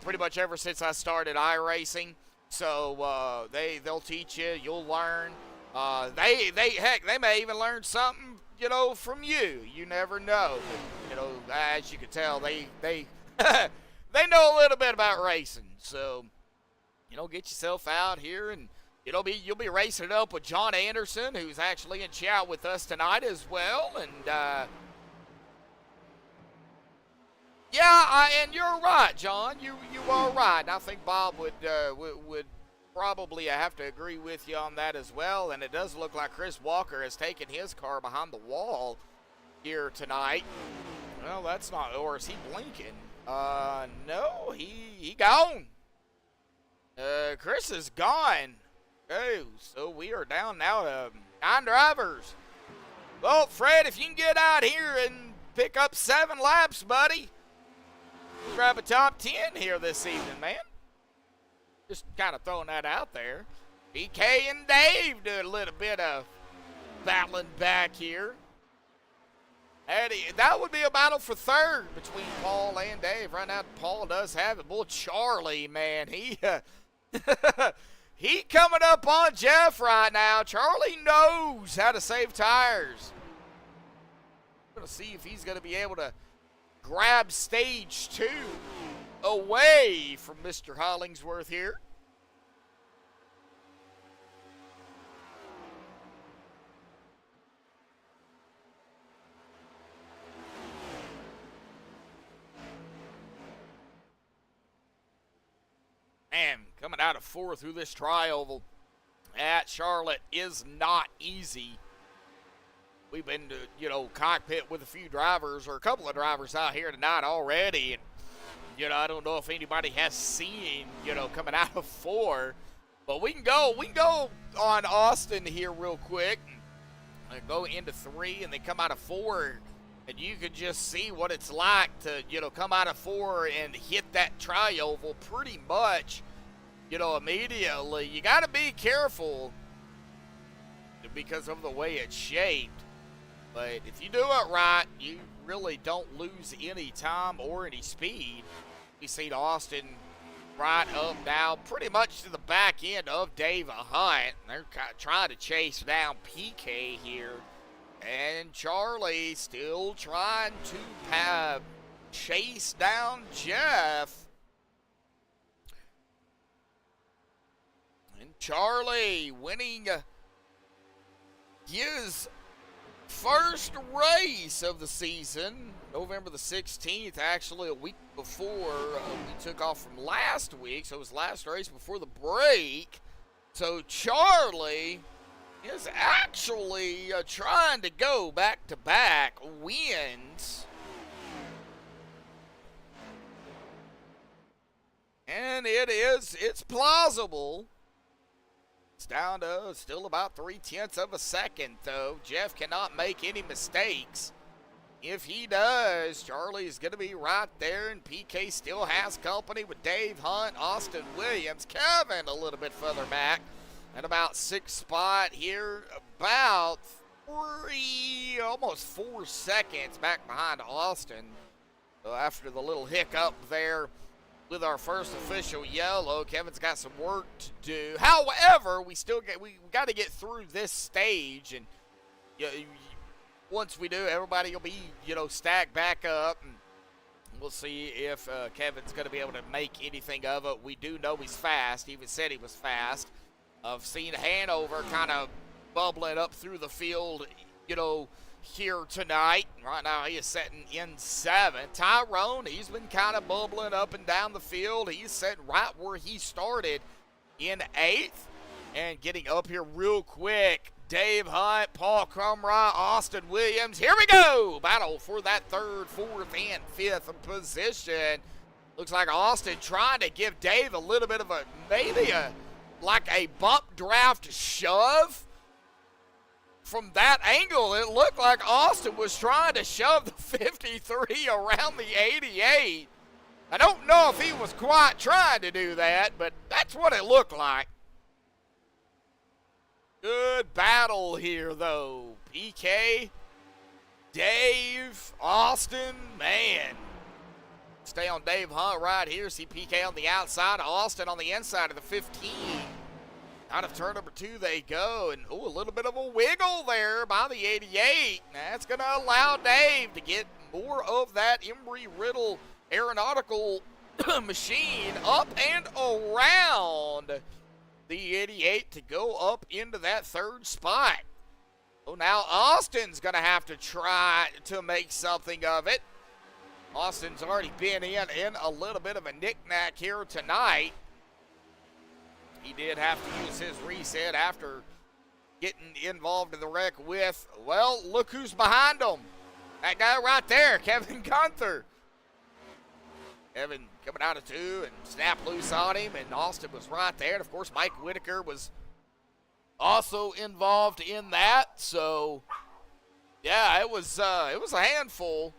Pretty much ever since I started iRacing So they'll teach you. You'll learn. Heck, they may even learn something, you know, from you. You never know. But, you know, as you can tell, they they know a little bit about racing. So, you know, get yourself out here, and you'll be racing it up with John Anderson, who's actually in chat with us tonight as well. And yeah, and you're right, John. You are right. And I think Bob would probably have to agree with you on that as well. And it does look like Chris Walker has taken his car behind the wall here tonight. Well, that's not, or is he blinking? No, he gone. Chris is gone. Oh, so we are down now to 9 drivers. Well, Fred, if you can get out here and pick up 7 laps, buddy, grab a top 10 here this evening, man. Just kind of throwing that out there. BK and Dave do a little bit of battling back here. That would be a battle for third between Paul and Dave. Right now, Paul does have it. Boy, Charlie, man, he coming up on Jeff right now. Charlie knows how to save tires. We're going to see if he's going to be able to grab stage 2 away from Mr. Hollingsworth here. Man, coming out of 4th through this tri-oval at Charlotte is not easy. We've been to, you know, cockpit with a few drivers, or a couple of drivers out here tonight already. And, you know, I don't know if anybody has seen, you know, coming out of 4. But we can go on Austin here real quick. And go into 3 and then come out of 4. And you can just see what it's like to, you know, come out of 4 and hit that tri-oval pretty much, you know, immediately. You got to be careful because of the way it's shaped. But if you do it right, you really don't lose any time or any speed. We see Austin right up now, pretty much to the back end of Dave Hunt. They're trying to chase down PK here. And Charlie still trying to chase down Jeff. And Charlie winning his first race of the season, November the 16th, actually a week before we took off from last week. So it was last race before the break. So Charlie is actually trying to go back-to-back wins. And it's plausible. It's down to still about 0.3 of a second, though. Jeff cannot make any mistakes. If he does, Charlie's going to be right there, and PK still has company with Dave Hunt, Austin Williams, Kevin a little bit further back. At about 6th spot here, about almost 4 seconds back behind Austin. So after the little hiccup there with our first official yellow, Kevin's got some work to do. However, we got to get through this stage, and once we do, everybody will be, you know, stacked back up, and we'll see if Kevin's going to be able to make anything of it. We do know he's fast. He even said he was fast. I've seen Hanover kind of bubbling up through the field, you know, here tonight. Right now he is sitting in 7th. Tyrone, he's been kind of bubbling up and down the field. He's sitting right where he started in 8th. And getting up here real quick, Dave Hunt, Paul Crumrye, Austin Williams. Here we go! Battle for that 3rd, 4th, and 5th position. Looks like Austin trying to give Dave a little bit of like a bump draft shove. From that angle, it looked like Austin was trying to shove the 53 around the 88. I don't know if he was quite trying to do that, but that's what it looked like. Good battle here, though. PK, Dave, Austin, man. Stay on Dave Hunt right here. See PK on the outside. Austin on the inside of the 15. Out of turn number 2 they go. And, ooh, a little bit of a wiggle there by the 88. That's going to allow Dave to get more of that Embry-Riddle aeronautical machine up and around the 88 to go up into that 3rd spot. So now Austin's going to have to try to make something of it. Austin's already been in a little bit of a knick-knack here tonight. He did have to use his reset after getting involved in the wreck with, well, look who's behind him. That guy right there, Kevin Gunther. Kevin coming out of 2 and snapped loose on him, and Austin was right there. And, of course, Mike Whitaker was also involved in that. So, yeah, it was a handful.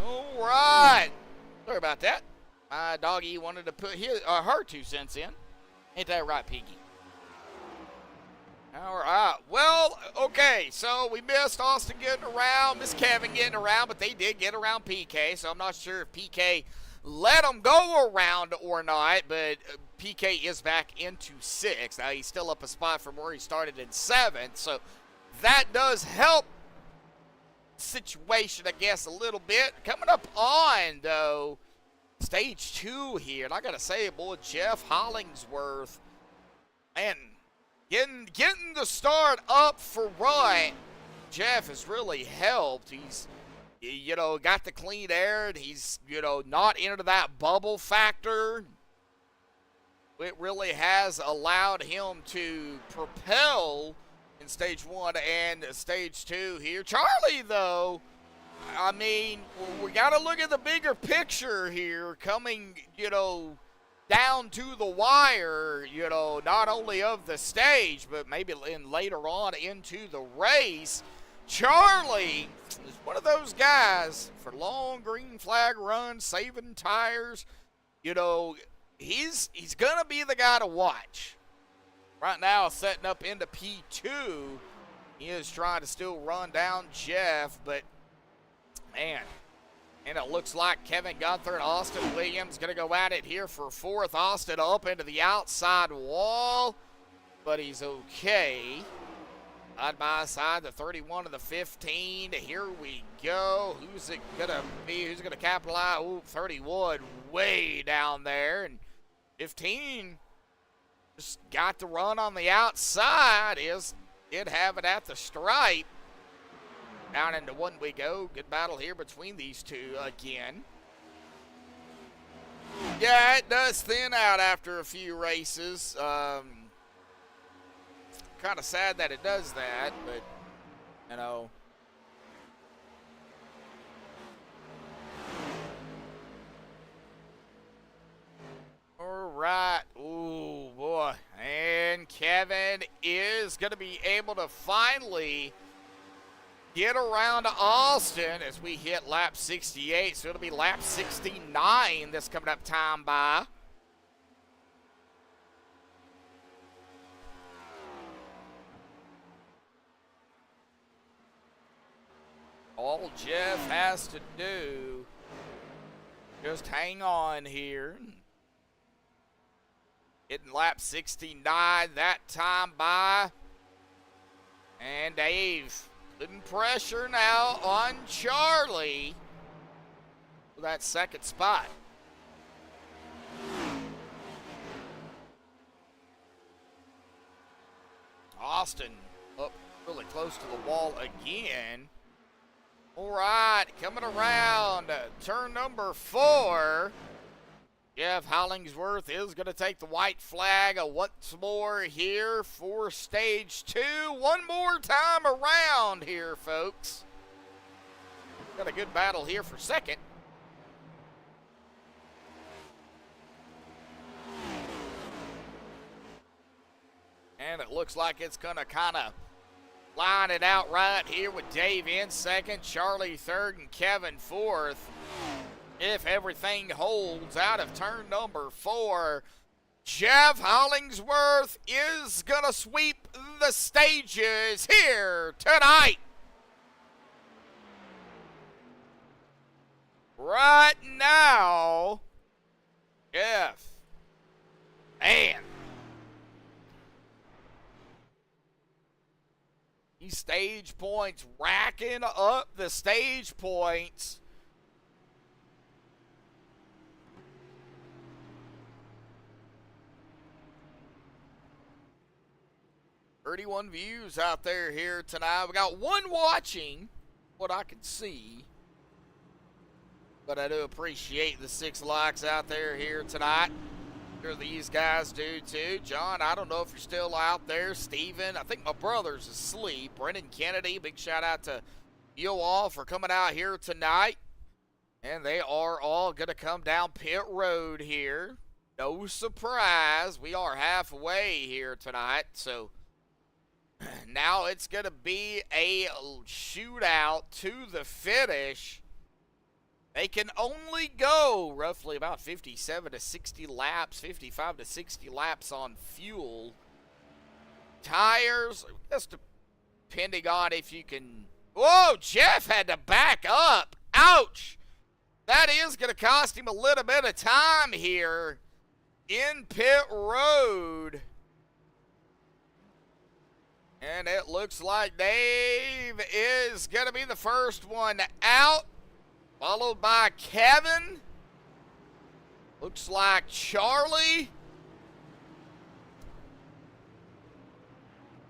All right. Sorry about that. My doggy wanted to put her 2 cents in. Ain't that right, Piggy? All right. Well, okay. So we missed Austin getting around, missed Kevin getting around, but they did get around PK. So I'm not sure if PK let him go around or not, but PK is back into 6th. Now he's still up a spot from where he started in 7th. So that does help situation, I guess, a little bit. Coming up on, though, stage 2 here, and I gotta say, boy, Jeff Hollingsworth, man, getting the start up for front, Jeff has really helped. He's, you know, got the clean air, and he's, you know, not into that bubble factor. It really has allowed him to propel in stage 1 and stage 2 here. Charlie, though, I mean, we got to look at the bigger picture here, coming, you know, down to the wire, you know, not only of the stage, but maybe later on into the race. Charlie is one of those guys for long green flag runs, saving tires. You know, he's going to be the guy to watch. Right now, setting up into P2. He is trying to still run down Jeff, but, man. And it looks like Kevin Gunther and Austin Williams going to go at it here for 4th. Austin up into the outside wall, but he's okay. Side by side, the 31 and the 15. Here we go. Who's it going to be? Who's going to capitalize? Ooh, 31 way down there. And 15 just got the run on the outside. Did have it at the stripe. Down into 1 we go. Good battle here between these two again. Yeah, it does thin out after a few races. Kind of sad that it does that, but, you know. All right. Ooh, boy. And Kevin is going to be able to finally get around to Austin as we hit lap 68. So it'll be lap 69 that's coming up time by. All Jeff has to do, just hang on here. Hitting lap 69 that time by. And Dave putting pressure now on Charlie for that 2nd spot. Austin up really close to the wall again. All right, coming around turn number 4. Jeff Hollingsworth is going to take the white flag once more here for stage 2. One more time around here, folks. Got a good battle here for second. And it looks like it's going to kind of line it out right here with Dave in second, Charlie third, and Kevin fourth. If everything holds out of turn number 4, Jeff Hollingsworth is going to sweep the stages here tonight. Right now, Jeff, man, these stage points, racking up the stage points. "31 views out there here tonight. We got one watching, what I can see. But I do appreciate the 6 likes out there here tonight. Sure these guys do too. John, I don't know if you're still out there. Steven, I think my brother's asleep. Brendan Kennedy, big shout out to you all for coming out here tonight. And they are all going to come down pit road here. No surprise. We are halfway here tonight. So now it's going to be a shootout to the finish. They can only go roughly about 57 to 60 laps, 55 to 60 laps on fuel. Tires, just depending on if you can... Whoa, Jeff had to back up. Ouch. That is going to cost him a little bit of time here in pit road. And it looks like Dave is going to be the first one out, followed by Kevin. Looks like Charlie.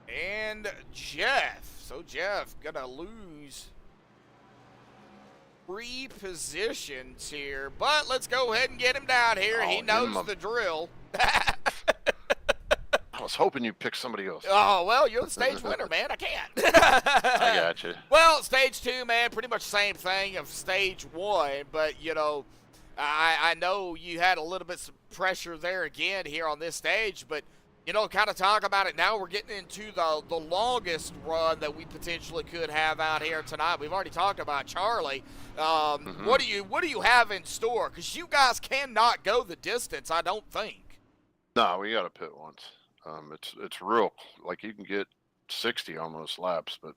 And Jeff. So Jeff going to lose 3 positions here. But let's go ahead and get him down here. He knows the drill. I was hoping you'd pick somebody else. Oh, well, you're the stage winner, man. I can't. I got you. Well, stage 2, man, pretty much the same thing of stage 1. But, you know, I know you had a little bit of pressure there again here on this stage. But, you know, kind of talk about it now. We're getting into the longest run that we potentially could have out here tonight. We've already talked about Charlie. What do you have in store? Because you guys cannot go the distance, I don't think. No, we got to pit once. It's real, like you can get 60 almost laps, but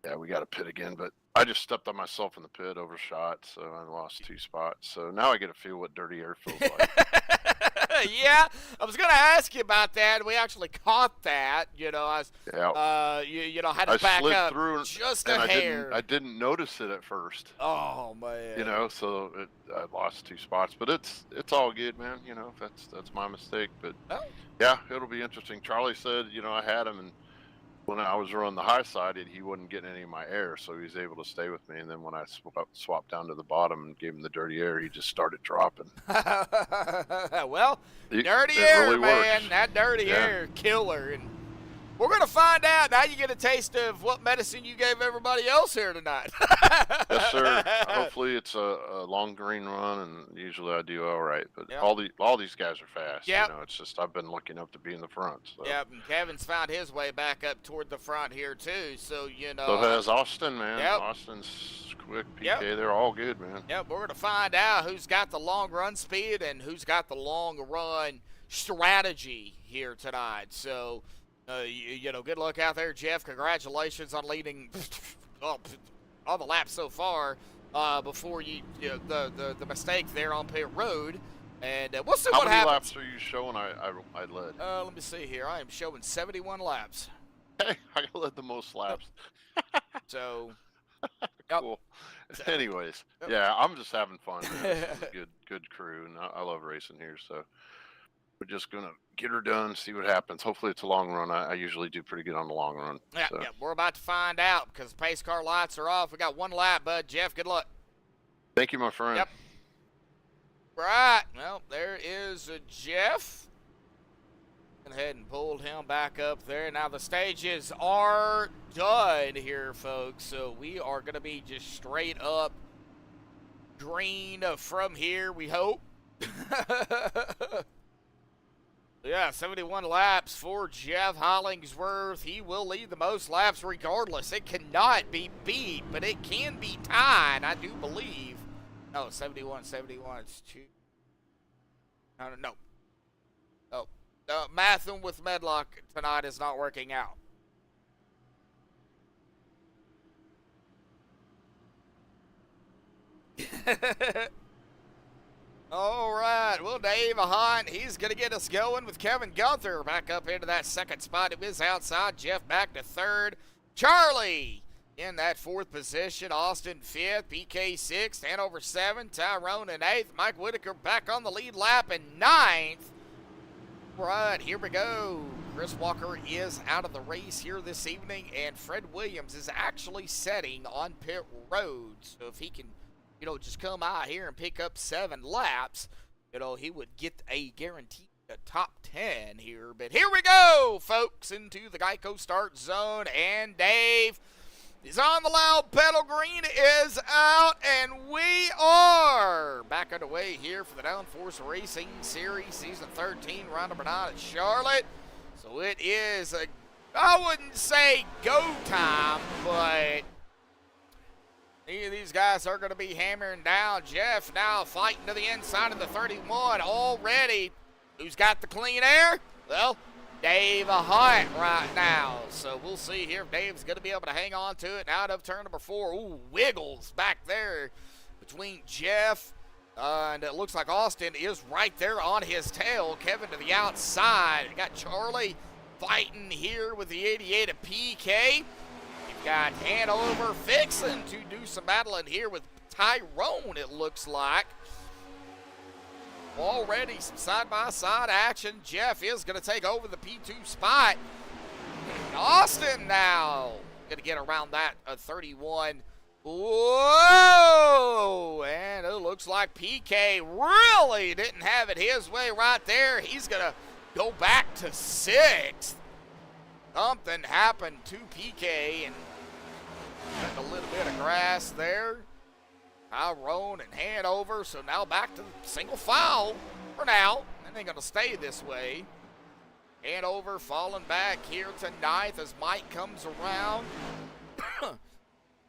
yeah, we got to pit again. But I just stepped on myself in the pit, overshot, so I lost 2 spots. So now I get to feel what dirty air feels like. Yeah, I was going to ask you about that. We actually caught that. You know, I was, you know, had to back up through just a hair. I didn't notice it at first. Oh man. You know, so I lost 2 spots, but it's all good, man. You know, that's my mistake. But yeah, it'll be interesting. Charlie said, you know, I had him, and when I was on the high side, he wasn't getting any of my air, so he was able to stay with me. And then when I swapped down to the bottom and gave him the dirty air, he just started dropping. Well, dirty air, really man. works. That dirty air killer. And we're going to find out. Now you get a taste of what medicine you gave everybody else here tonight. Yes, sir. Hopefully it's a long green run, and usually I do all right. But all these guys are fast. Yep. You know, it's just I've been lucky enough to be in the front. So. Yep, and Kevin's found his way back up toward the front here too. So you know. So has Austin, man. Yep. Austin's quick, PK. Yep. They're all good, man. Yep, we're going to find out who's got the long run speed and who's got the long run strategy here tonight. So. You know, good luck out there, Jeff. Congratulations on leading all the laps so far before you know, the mistake there on pit road. And we'll see what happens. How many laps are you showing I led? Let me see here. I am showing 71 laps. Hey, I led the most laps. So, Cool. So, anyways, yeah, I'm just having fun. Man. This is a good crew, and I love racing here, so. We're just going to get her done, see what happens. Hopefully it's a long run. I usually do pretty good on the long run. Yeah, so. Yeah, we're about to find out because the pace car lights are off. We got 1 lap, bud. Jeff, good luck. Thank you, my friend. Yep. Right. Well, there is Jeff. Went ahead and pulled him back up there. Now the stages are done here, folks. So we are going to be just straight up green from here, we hope. Yeah, 71 laps for Jeff Hollingsworth. He will lead the most laps regardless. It cannot be beat, but it can be tied, I do believe. No, 71, it's 2. No. Oh, mathing with Medlock tonight is not working out. All right, well, Dave Hunt, he's going to get us going with Kevin Gunther back up into that second spot. It was outside. Jeff back to third. Charlie in that fourth position. Austin fifth. PK sixth. Hanover seventh. Tyrone in eighth. Mike Whitaker back on the lead lap in ninth. All right, here we go. Chris Walker is out of the race here this evening, and Fred Williams is actually setting on pit road. So if he can, just come out here and pick up 7 laps, he would get a guaranteed top 10 here. But here we go, folks, into the Geico start zone, and Dave is on the loud pedal. Green is out, and we are back underway here for the Downforce Racing Series Season 13, round number 9 at Charlotte. So it is I wouldn't say go time, but these guys are going to be hammering down. Jeff now fighting to the inside of the 31 already. Who's got the clean air? Well, Dave Hunt right now. So we'll see here if Dave's going to be able to hang on to it. And out of turn number 4. Ooh, wiggles back there between Jeff. And it looks like Austin is right there on his tail. Kevin to the outside. You got Charlie fighting here with the 88 of PK. Got Hanover fixing to do some battling here with Tyrone, it looks like. Already some side-by-side action. Jeff is going to take over the P2 spot. Austin now going to get around that 31. Whoa! And it looks like PK really didn't have it his way right there. He's going to go back to 6th. Something happened to PK and got a little bit of grass there. Tyrone and Hanover, so now back to single file for now. And they're going to stay this way. Hanover falling back here to 9th as Mike comes around.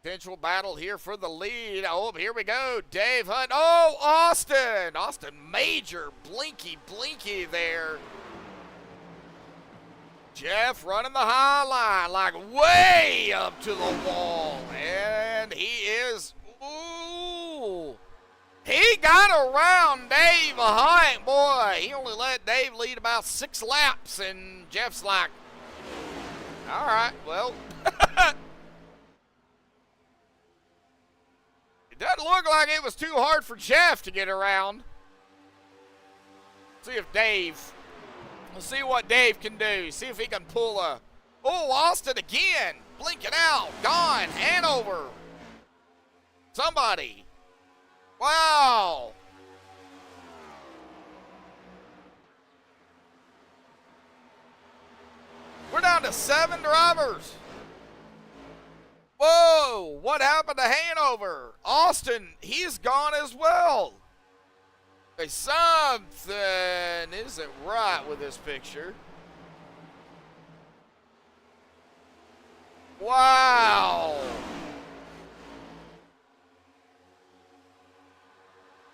Potential battle here for the lead. Oh, here we go. Dave Hunt. Oh, Austin. Austin major blinky there. Jeff running the high line, like way up to the wall. And he is, ooh. He got around Dave Hunt. Boy, he only let Dave lead about 6 laps. And Jeff's like, all right, well. It doesn't look like it was too hard for Jeff to get around. See if Dave... We'll see what Dave can do. See if he can pull a... Oh, Austin again. Blinking out. Gone. Hanover. Somebody. Wow. We're down to 7 drivers. Whoa. What happened to Hanover? Austin, he's gone as well. Something isn't right with this picture. Wow.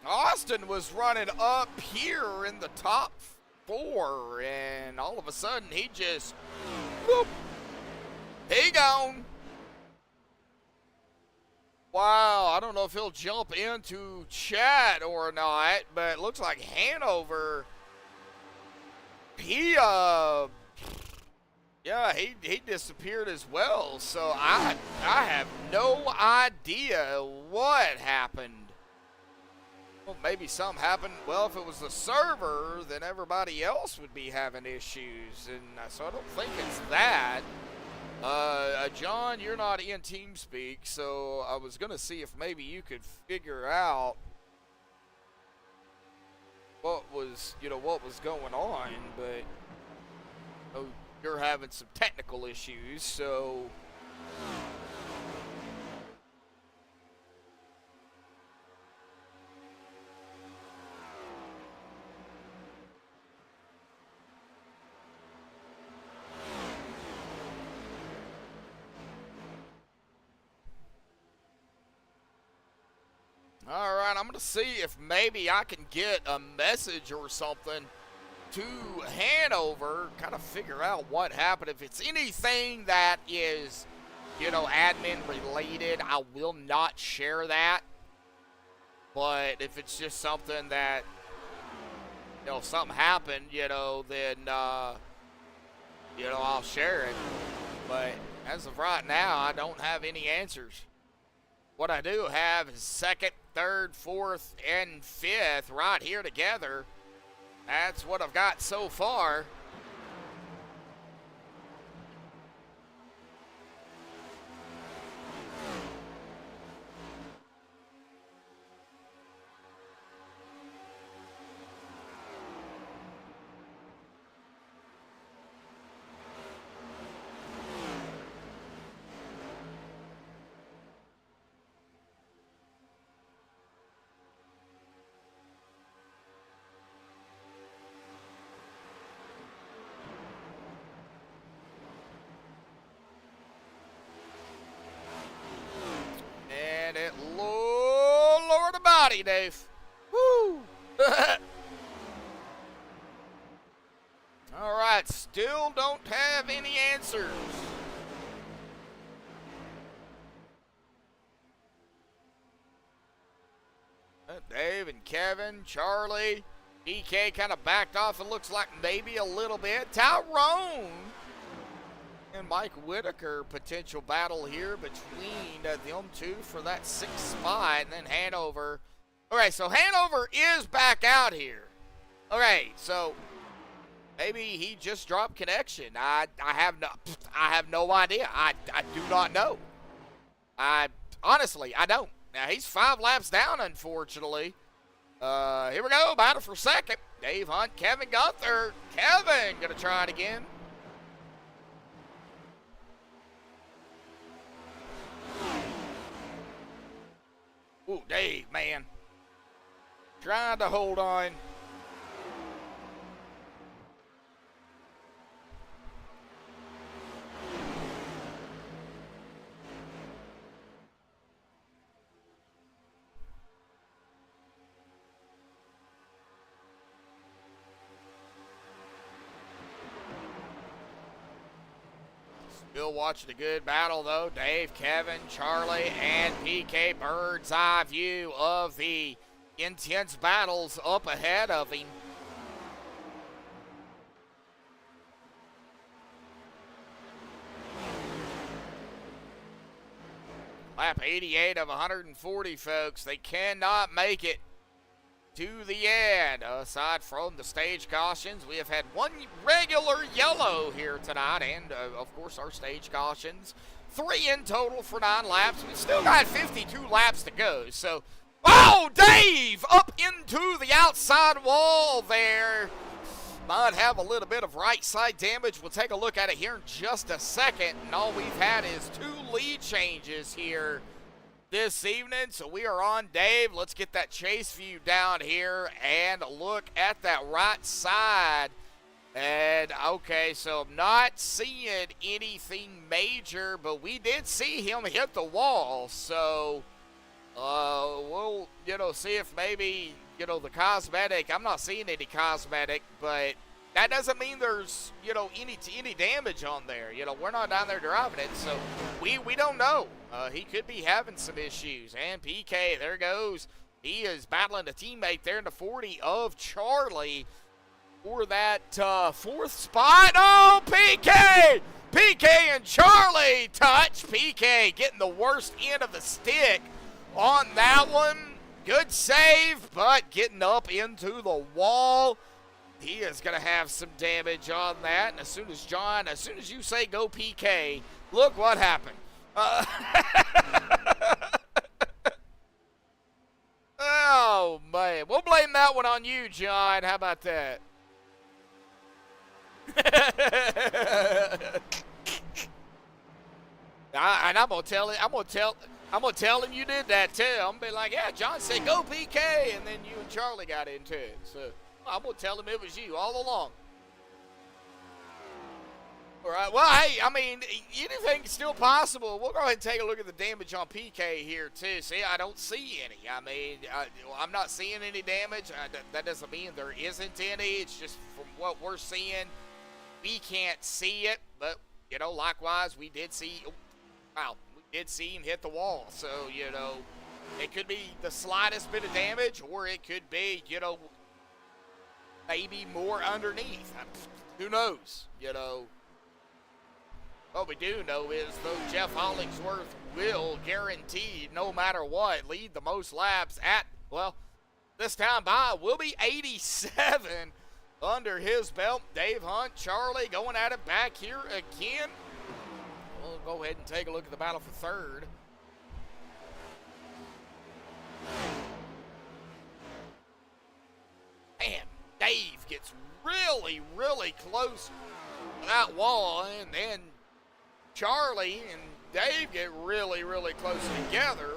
Austin was running up here in the top 4, and all of a sudden he just, whoop, he gone. Wow, I don't know if he'll jump into chat or not, but it looks like Hanover, he disappeared as well. So I have no idea what happened. Well, maybe something happened. Well, if it was the server, then everybody else would be having issues, and so I don't think it's that. John, you're not in TeamSpeak, so I was going to see if maybe you could figure out what was going on, but you're having some technical issues, so. Alright, I'm going to see if maybe I can get a message or something to Hanover, kind of figure out what happened. If it's anything that is, admin related, I will not share that. But if it's just something that, something happened, then, I'll share it. But as of right now, I don't have any answers. What I do have is second, third, fourth, and fifth right here together. That's what I've got so far. And it Lord Almighty, Dave. Woo! All right, still don't have any answers. Dave and Kevin, Charlie, PK kind of backed off. It looks like maybe a little bit. Tyrone and Mike Whitaker, potential battle here between them two for that 6th spot, and then Hanover. Okay, so Hanover is back out here. Okay, so maybe he just dropped connection. I have no idea. I do not know. Honestly, I don't. Now he's 5 laps down, unfortunately. Here we go, battle for second. Dave Hunt, Kevin Gunther. Kevin gonna try it again. Ooh, Dave, man. Trying to hold on. Still watching a good battle, though. Dave, Kevin, Charlie, and PK. Bird's eye view of the intense battles up ahead of him. Lap 88 of 140, folks. They cannot make it to the end. Aside from the stage cautions, we have had 1 regular yellow here tonight, and of course our stage cautions. 3 in total for 9 laps. We've still got 52 laps to go. So, oh, Dave up into the outside wall there. Might have a little bit of right side damage. We'll take a look at it here in just a second. And all we've had is 2 lead changes here this evening. So we are on Dave. Let's get that chase view down here and look at that right side. And okay, so I'm not seeing anything major, but we did see him hit the wall. So we'll, see if maybe, the cosmetic, I'm not seeing any cosmetic, but that doesn't mean there's, any damage on there. We're not down there driving it, so we don't know. He could be having some issues. And PK, there goes. He is battling a teammate there in the 40 of Charlie for that 4th spot. Oh, PK! PK and Charlie touch. PK getting the worst end of the stick on that one. Good save, but getting up into the wall. He is going to have some damage on that. And as soon as you say go PK, look what happened. Oh, Oh, man. We'll blame that one on you, John. How about that? And I'm gonna tell him you did that too. I'm gonna be like, yeah, John said go PK, and then you and Charlie got into it. So I'm gonna tell him it was you all along. All right. Well, hey, I mean, anything's still possible. We'll go ahead and take a look at the damage on PK here too. See, I don't see any. I mean, I'm not seeing any damage. That doesn't mean there isn't any. It's just from what we're seeing, we can't see it. But you know, likewise, we did see. Wow, we did see him hit the wall. So you know, it could be the slightest bit of damage, or it could be, you know, maybe more underneath. Who knows? You know. What we do know is, though, Jeff Hollingsworth will, guaranteed, no matter what, lead the most laps at, well, this time by will be 87 under his belt. Dave Hunt, Charlie going at it back here again. We'll go ahead and take a look at the battle for third. Man, Dave gets really, really close to that wall, and then Charlie and Dave get really, really close together.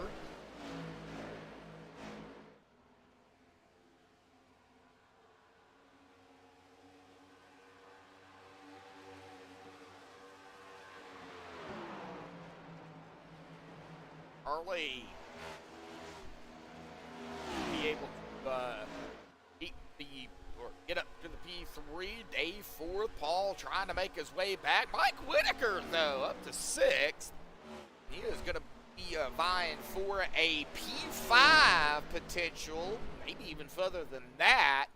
Charlie be able to beat or get up to the P3. Dave fourth. Paul trying to make his way back. Mike Whitaker, though, up to sixth. He is going to be vying for a P5 potential, maybe even further than that.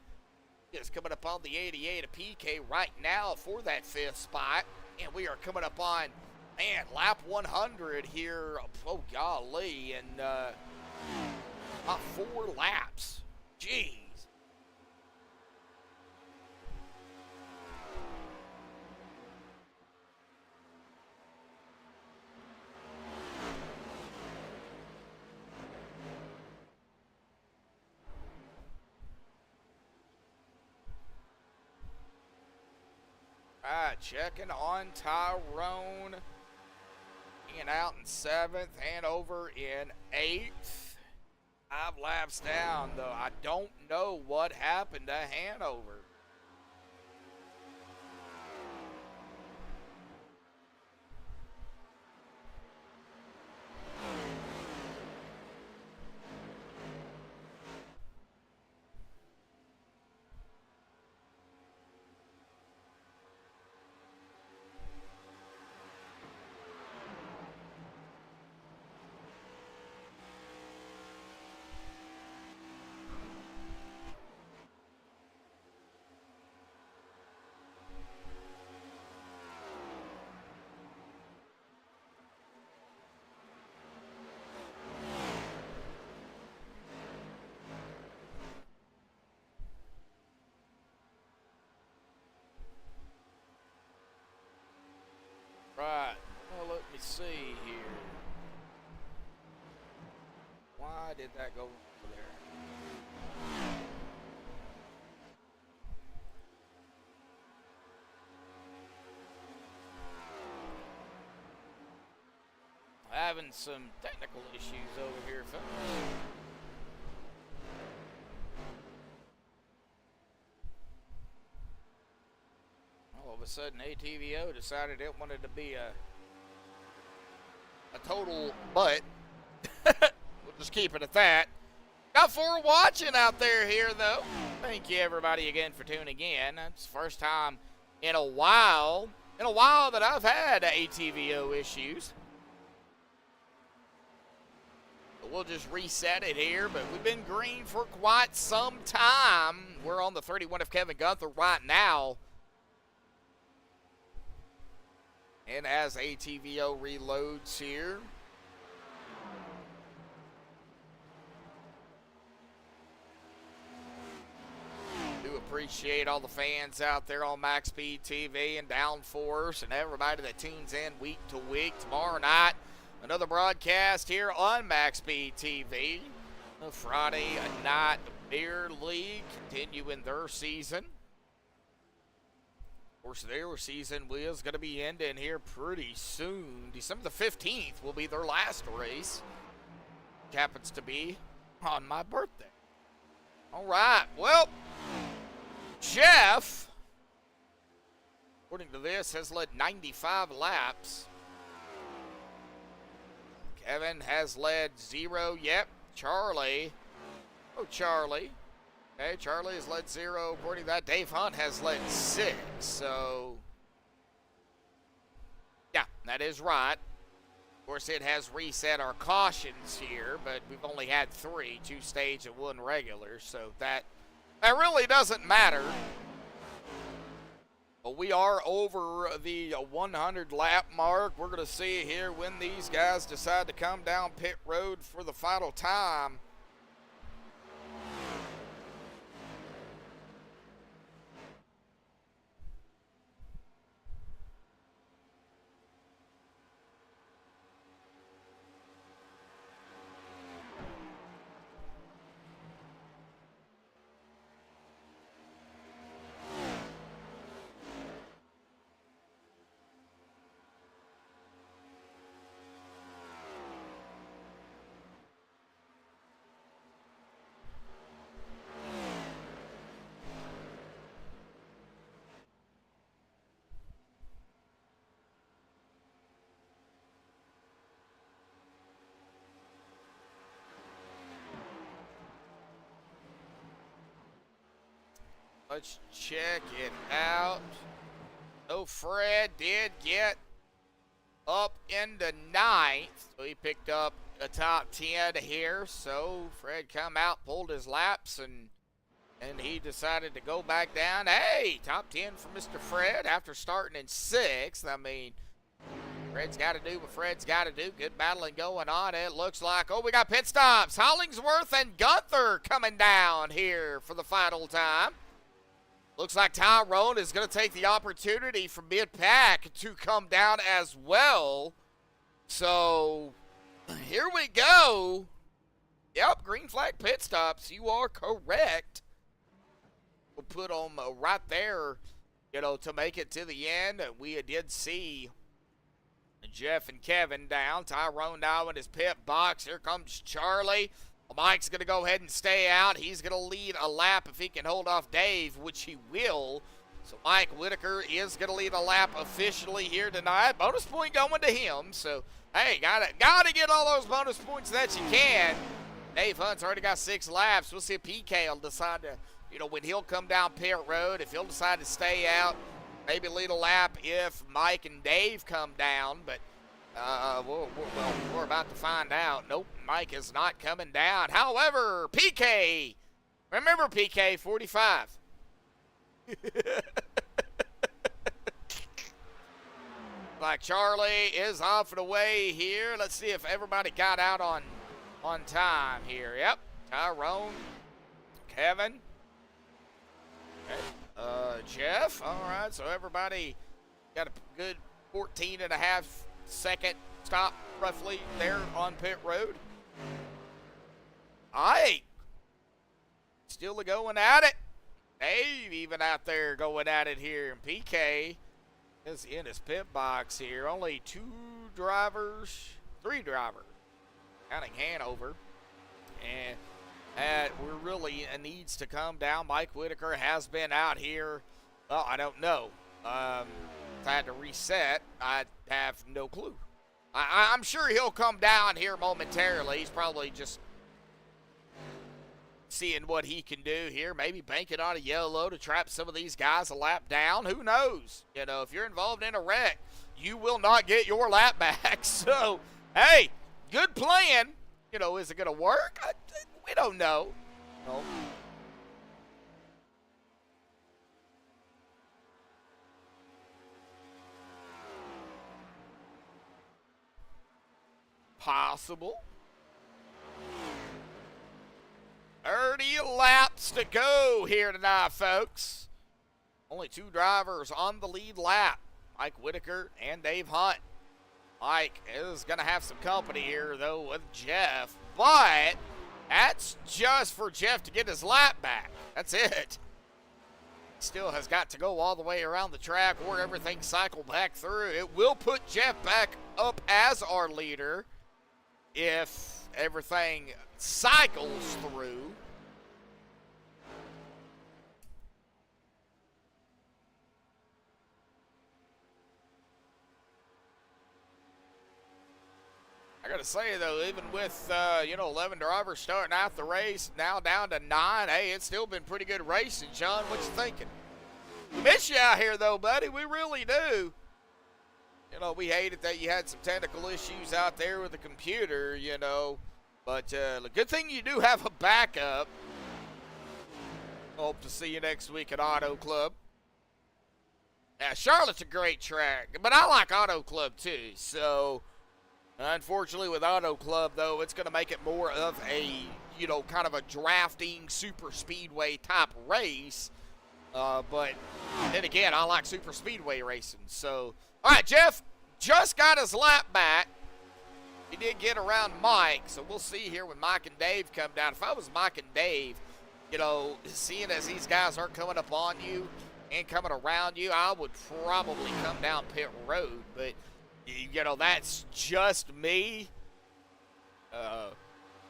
He is coming up on the 88 of PK right now for that fifth spot. And we are coming up on, man, lap 100 here. Oh, golly. And about 4 laps. Jeez. Checking on Tyrone. Being out in 7th, Hanover in 8th. 5 laps down, though. I don't know what happened to Hanover. Right, well, let me see here. Why did that go over there? Having some technical issues over here, folks. All of a sudden, ATVO decided it wanted to be a total butt. We'll just keep it at that. Got for watching out there here, though. Thank you, everybody, again for tuning in. It's the first time in a while that I've had ATVO issues. We'll just reset it here, but we've been green for quite some time. We're on the 31 of Kevin Gunther right now. And as ATVO reloads here. Do appreciate all the fans out there on MaxspeedTV and Downforce and everybody that tunes in week to week. Tomorrow night, another broadcast here on MaxspeedTV. Friday night Beer League continuing their season. Of course, their season is going to be ending here pretty soon. December the 15th will be their last race. Which happens to be on my birthday. All right, well, Jeff, according to this, has led 95 laps. Kevin has led 0. Yep, Charlie. Oh, Charlie. Okay, Charlie has led 0. According to that, Dave Hunt has led 6. So, yeah, that is right. Of course, it has reset our cautions here, but we've only had 3, 2 stage and 1 regular, so that really doesn't matter. But we are over the 100 lap mark. We're going to see here when these guys decide to come down pit road for the final time. Let's check it out. So Fred did get up into 9th. So he picked up a top 10 here. So Fred come out, pulled his laps, and he decided to go back down. Hey, top 10 for Mr. Fred after starting in 6th. I mean, Fred's got to do what Fred's got to do. Good battling going on. It looks like, oh, we got pit stops. Hollingsworth and Gunther coming down here for the final time. Looks like Tyrone is going to take the opportunity from mid-pack to come down as well. So, here we go. Yep, green flag pit stops. You are correct. We'll put them right there, you know, to make it to the end. We did see Jeff and Kevin down. Tyrone now in his pit box. Here comes Charlie. Mike's going to go ahead and stay out. He's going to lead a lap if he can hold off Dave, which he will. So Mike Whitaker is going to lead a lap officially here tonight. Bonus point going to him. So, hey, gotta get all those bonus points that you can. Dave Hunt's already got 6 laps. We'll see if PK will decide to, you know, when he'll come down pit road, if he'll decide to stay out, maybe lead a lap if Mike and Dave come down. But we're about to find out. Nope, Mike is not coming down. However, PK, remember PK 45. Like Charlie is off and away here. Let's see if everybody got out on time here. Yep, Tyrone, Kevin, okay. Jeff. All right, so everybody got a good 14.5-second stop roughly there on pit road. Ike still going at it. Dave even out there going at it here. And PK is in his pit box here. Only 3 drivers, counting Hanover. And we're really needs to come down. Mike Whitaker has been out here. Well, I don't know. If I had to reset, I have no clue. I'm sure he'll come down here momentarily. He's probably just seeing what he can do here. Maybe banking on a yellow to trap some of these guys a lap down. Who knows? You know, if you're involved in a wreck, you will not get your lap back. So, hey, good plan. You know, is it going to work? We don't know. No. Possible. 30 laps to go here tonight, folks. Only 2 drivers on the lead lap. Mike Whitaker and Dave Hunt. Mike is going to have some company here, though, with Jeff. But That's just for Jeff to get his lap back. That's it. Still has got to go all the way around the track or everything cycle back through. It will put Jeff back up as our leader if everything cycles through. I gotta say though, even with 11 drivers starting out the race, now down to 9, hey, it's still been pretty good racing. John, what you thinking? We miss you out here though, buddy. We really do. You know, we hated that you had some technical issues out there with the computer, you know. But the good thing you do have a backup. Hope to see you next week at Auto Club. Now, Charlotte's a great track, but I like Auto Club too, so... Unfortunately, with Auto Club, though, it's going to make it more of a, kind of a drafting super speedway type race. But then again, I like super speedway racing. So, all right, Jeff just got his lap back. He did get around Mike, so we'll see here when Mike and Dave come down. If I was Mike and Dave, seeing as these guys aren't coming up on you and coming around you, I would probably come down pit road, but... that's just me.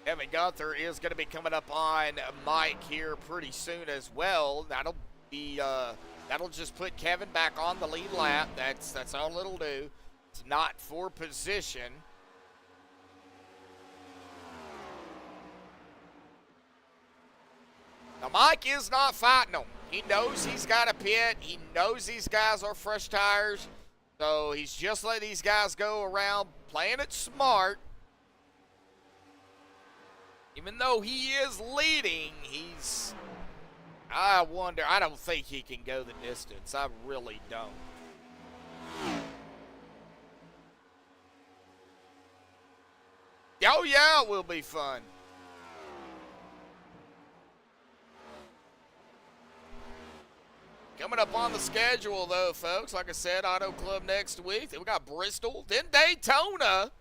Evan Gunther is going to be coming up on Mike here pretty soon as well. That'll just put Kevin back on the lead lap. That's all it'll do. It's not for position. Now Mike is not fighting them. He knows he's got a pit. He knows these guys are fresh tires. So he's just letting these guys go around playing it smart. Even though he is leading, I don't think he can go the distance. I really don't. Oh yeah, it will be fun. Coming up on the schedule, though, folks, like I said, Auto Club next week. Then we got Bristol, then Daytona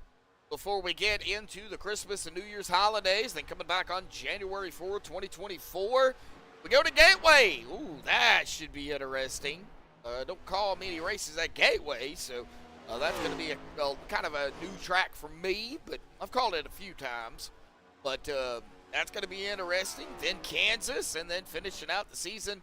before we get into the Christmas and New Year's holidays. Then coming back on January 4th, 2024, we go to Gateway. Ooh, that should be interesting. Don't call many races at Gateway, so that's going to be a kind of a new track for me, but I've called it a few times. But that's going to be interesting. Then Kansas, and then finishing out the season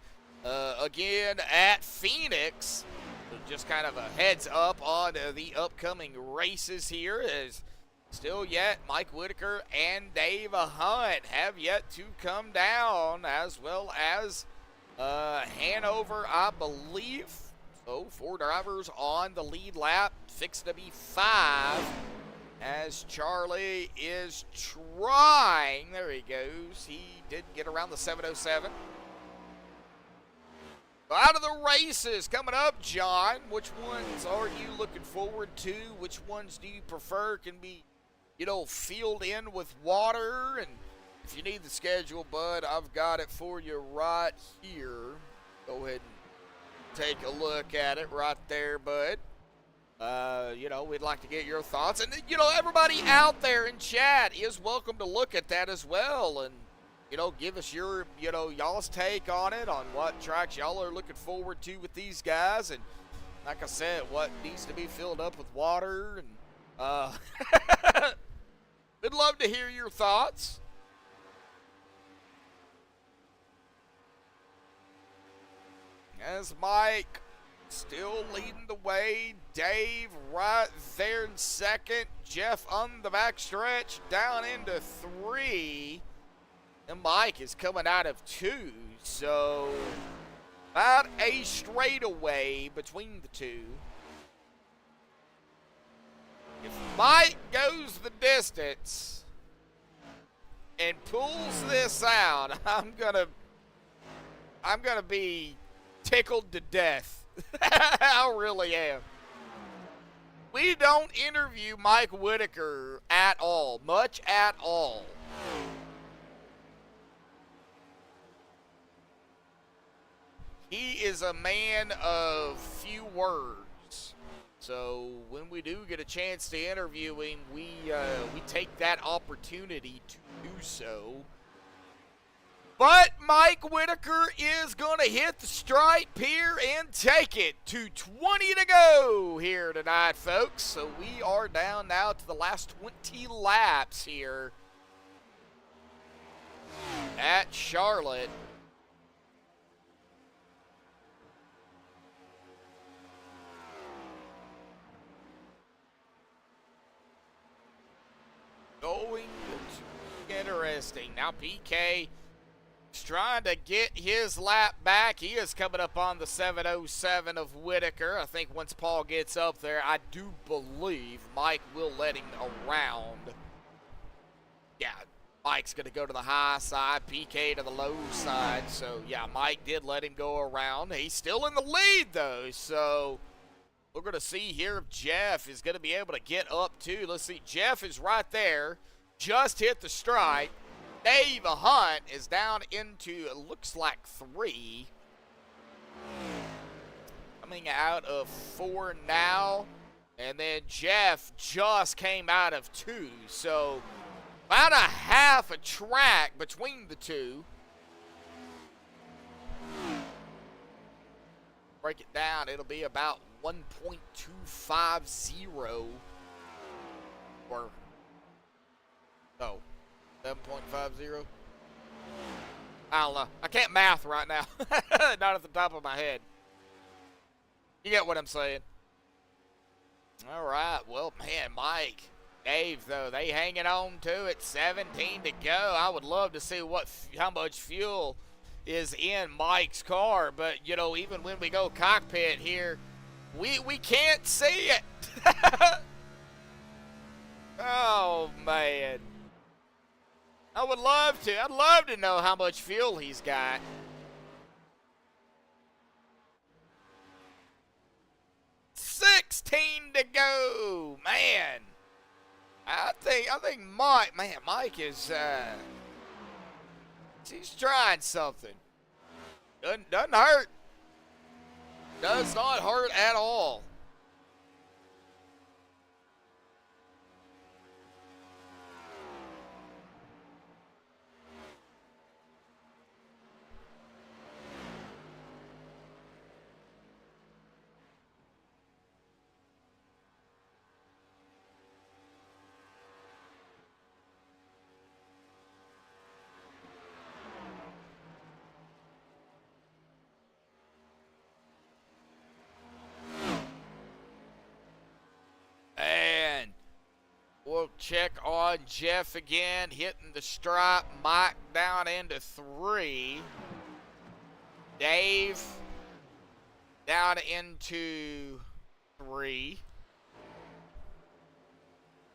again at Phoenix. So just kind of a heads up on the upcoming races here, as still yet Mike Whitaker and Dave Hunt have yet to come down, as well as Hanover, I believe. So 4 drivers on the lead lap, fixed to be 5, as Charlie is trying. There he goes. He did get around the 707. Out of the races coming up, John, which ones are you looking forward to? Which ones do you prefer can be, filled in with water? And if you need the schedule, bud, I've got it for you right here. Go ahead and take a look at it right there, bud. We'd like to get your thoughts. And, everybody out there in chat is welcome to look at that as well. And, give us your, y'all's take on it, on what tracks y'all are looking forward to with these guys. And like I said, what needs to be filled up with water. And we'd love to hear your thoughts. As Mike still leading the way, Dave right there in second, Jeff on the back stretch down into 3. And Mike is coming out of 2, so about a straightaway between the two. If Mike goes the distance and pulls this out, I'm gonna be tickled to death. I really am. We don't interview Mike Whitaker at all, much at all. He is a man of few words. So when we do get a chance to interview him, we take that opportunity to do so. But Mike Whitaker is going to hit the stripe here and take it to 20 to go here tonight, folks. So we are down now to the last 20 laps here at Charlotte. Going to be interesting. Now PK is trying to get his lap back. He is coming up on the 7:07 of Whitaker. I think once Paul gets up there, I do believe Mike will let him around. Yeah, Mike's going to go to the high side, PK to the low side. So, yeah, Mike did let him go around. He's still in the lead, though, so we're going to see here if Jeff is going to be able to get up, too. Let's see. Jeff is right there. Just hit the stripe. Dave Hunt is down into, it looks like 3. Coming out of 4 now. And then Jeff just came out of 2. So about a half a track between the two. Break it down, it'll be about 1.250 or no, 7.50. I don't know. I can't math right now. Not at the top of my head. You get what I'm saying? All right. Well, man, Mike, Dave, though, they hanging on to it. 17 to go. I would love to see how much fuel is in Mike's car, but you know, even when we go cockpit here, we can't see it. Oh man, I would love to. I'd love to know how much fuel he's got. $16 to go, man. I think Mike is he's trying something. Doesn't hurt. Does not hurt at all. We'll check on Jeff again, hitting the stripe. Mike down into 3. Dave down into 3.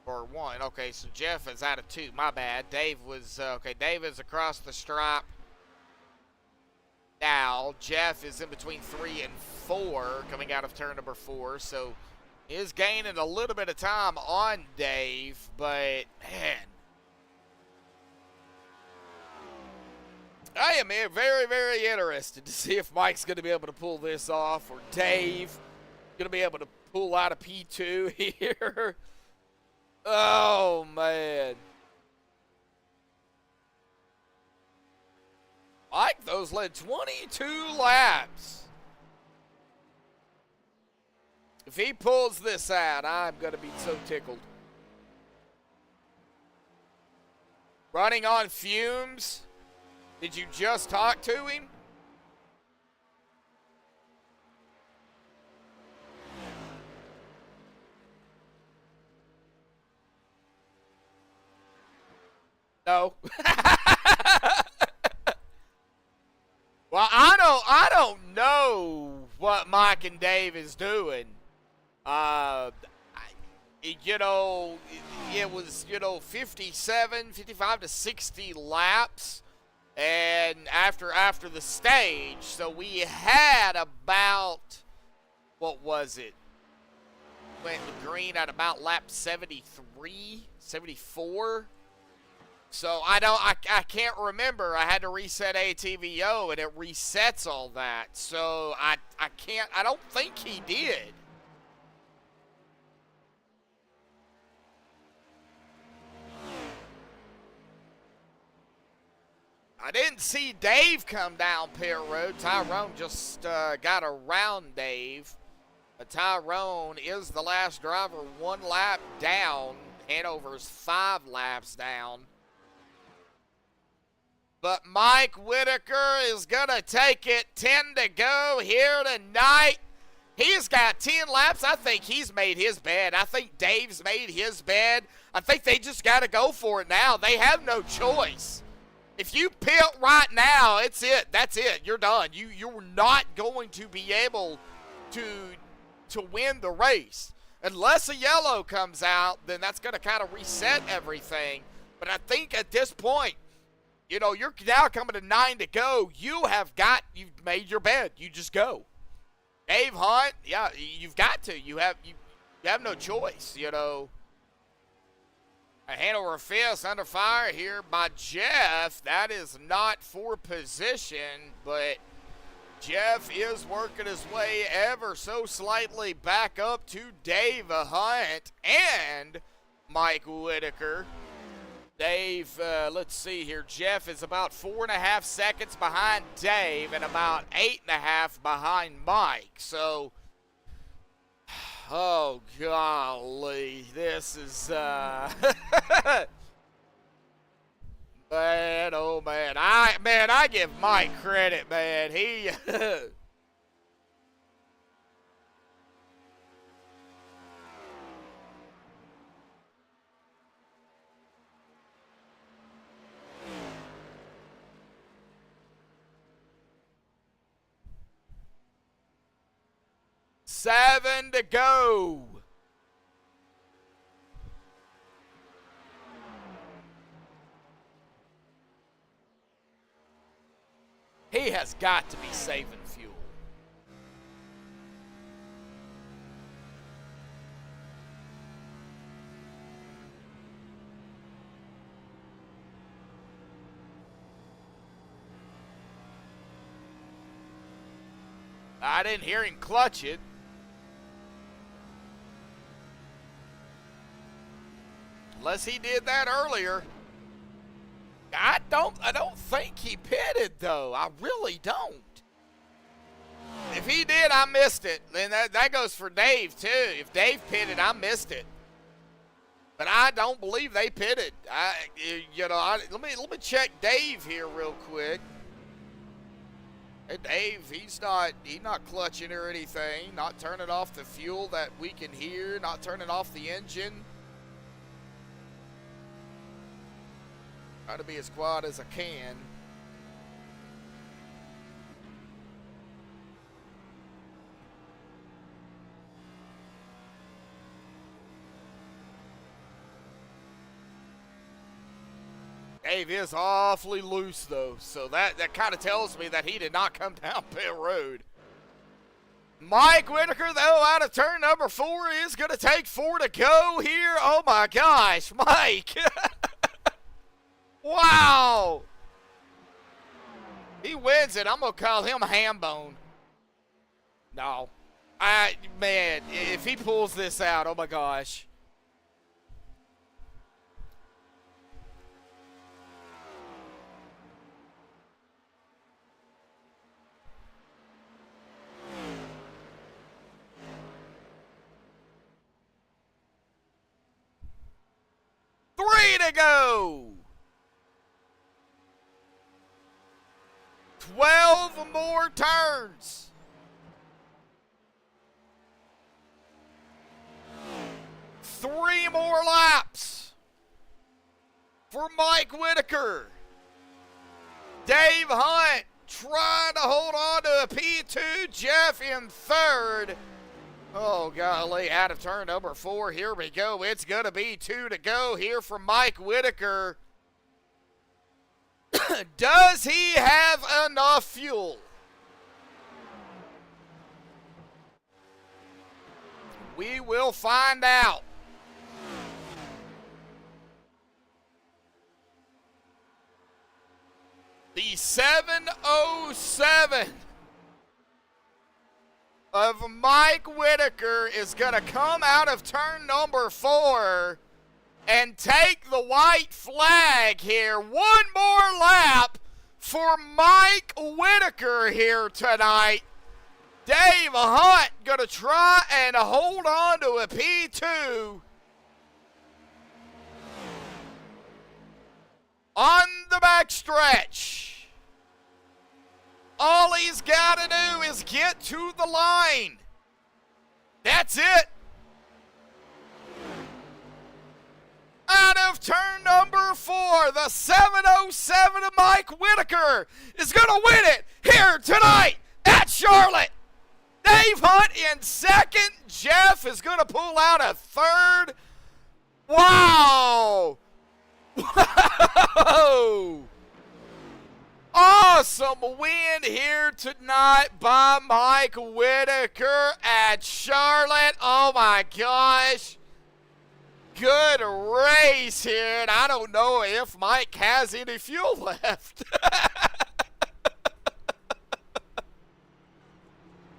Or 1. Okay, so Jeff is out of 2. My bad. Dave was, okay, Dave is across the stripe now. Jeff is in between 3 and 4, coming out of turn number 4. So is gaining a little bit of time on Dave, but man, I am very, very interested to see if Mike's going to be able to pull this off, or Dave going to be able to pull out a P2 here. Oh man, Mike, those led 22 laps. If he pulls this out, I'm going to be so tickled. Running on fumes? Did you just talk to him? No. Well, I don't know what Mike and Dave is doing. You know, it was, 55 to 60 laps, and after the stage, so we had about, what was it? Went green at about lap 73, 74. So I can't remember. I had to reset ATVO, and it resets all that. So I don't think he did. I didn't see Dave come down pit road. Tyrone just got around Dave. But Tyrone is the last driver, 1 lap down. Hanover's 5 laps down. But Mike Whitaker is going to take it. 10 to go here tonight. He's got 10 laps. I think he's made his bed. I think Dave's made his bed. I think they just got to go for it now. They have no choice. If you pit right now, it's it. That's it. You're done. You're not going to be able to win the race. Unless a yellow comes out, then that's going to kind of reset everything. But I think at this point, you know, you're now coming to 9 to go. You've made your bed. You just go. Dave Hunt, yeah, you've got to. You have no choice, you know. A Hanover Fist under fire here by Jeff. That is not for position, but Jeff is working his way ever so slightly back up to Dave Hunt and Mike Whitaker. Dave, let's see here. Jeff is about 4.5 seconds behind Dave and about 8.5 behind Mike. So, oh, golly. This is, man, oh, man. I give Mike credit, man. He, Seven to go. He has got to be saving fuel. I didn't hear him clutch it. Unless he did that earlier. I don't think he pitted though. I really don't. If he did, I missed it. Then that goes for Dave too. If Dave pitted, I missed it. But I don't believe they pitted. Let me check Dave here real quick. Hey Dave, he's not clutching or anything. Not turning off the fuel that we can hear. Not turning off the engine. Try to be as quiet as I can. Dave is awfully loose though, so that kind of tells me that he did not come down pit road. Mike Whitaker though out of turn number 4 is going to take 4 to go here. Oh my gosh, Mike. Wow! He wins it. I'm going to call him Hambone. No. Man, if he pulls this out, oh my gosh. Three to go! 12 more turns. Three more laps for Mike Whitaker. Dave Hunt trying to hold on to a P2. Jeff in third. Oh, golly, out of turn number 4. Here we go. It's going to be 2 to go here for Mike Whitaker. Does he have enough fuel? We will find out. The 707 of Mike Whitaker is going to come out of turn number 4 and take the white flag here. One more lap for Mike Whitaker here tonight. Dave Hunt going to try and hold on to a P2. On the backstretch. All he's got to do is get to the line. That's it. Out of turn number 4, the 707 of Mike Whitaker is going to win it here tonight at Charlotte. Dave Hunt in second. Jeff is going to pull out a third. Wow. Whoa. Awesome win here tonight by Mike Whitaker at Charlotte. Oh my gosh. Good race here, and I don't know if Mike has any fuel left.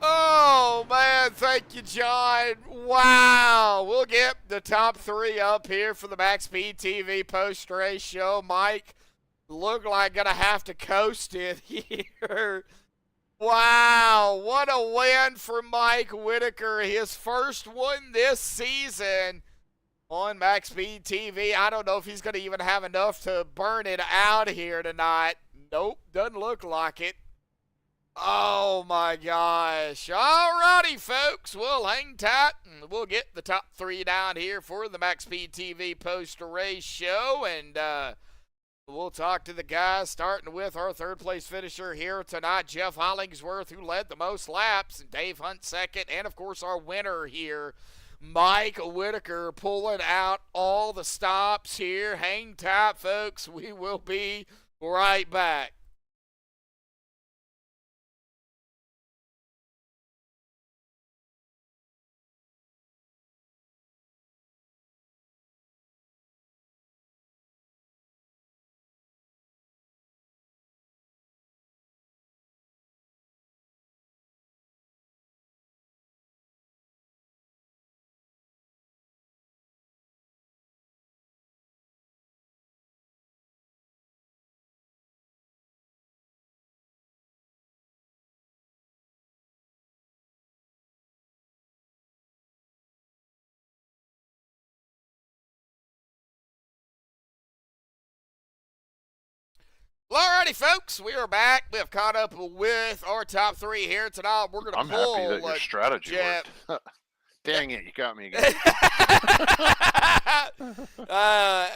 Oh, man, thank you, John. Wow. We'll get the top 3 up here for the MaxspeedTV post-race show. Mike look like going to have to coast it here. Wow, what a win for Mike Whitaker. His first one this season on MaxspeedTV. I don't know if he's going to even have enough to burn it out here tonight. Nope, doesn't look like it. Oh, my gosh. All righty, folks. We'll hang tight, and we'll get the top 3 down here for the MaxspeedTV post-race show, and we'll talk to the guys, starting with our third-place finisher here tonight, Jeff Hollingsworth, who led the most laps, and Dave Hunt second, and, of course, our winner here, Mike Whitaker, pulling out all the stops here. Hang tight, folks. We will be right back. Well, alrighty, folks, we are back. We have caught up with our top 3 here tonight. We're going to pull. I'm happy that your strategy Jeff. worked. Dang it, you got me again.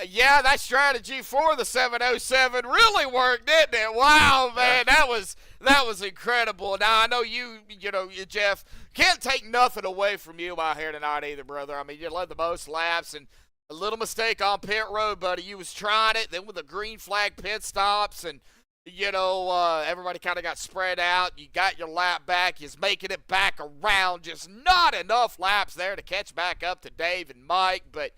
Yeah, that strategy for the 707 really worked, didn't it? Wow, man, that was incredible. Now I know you Jeff, can't take nothing away from you out here tonight either, brother. I mean, you led the most laps, and a little mistake on pit road, buddy. You was trying it, then with the green flag pit stops, and everybody kind of got spread out. You got your lap back. You're making it back around. Just not enough laps there to catch back up to Dave and Mike. But,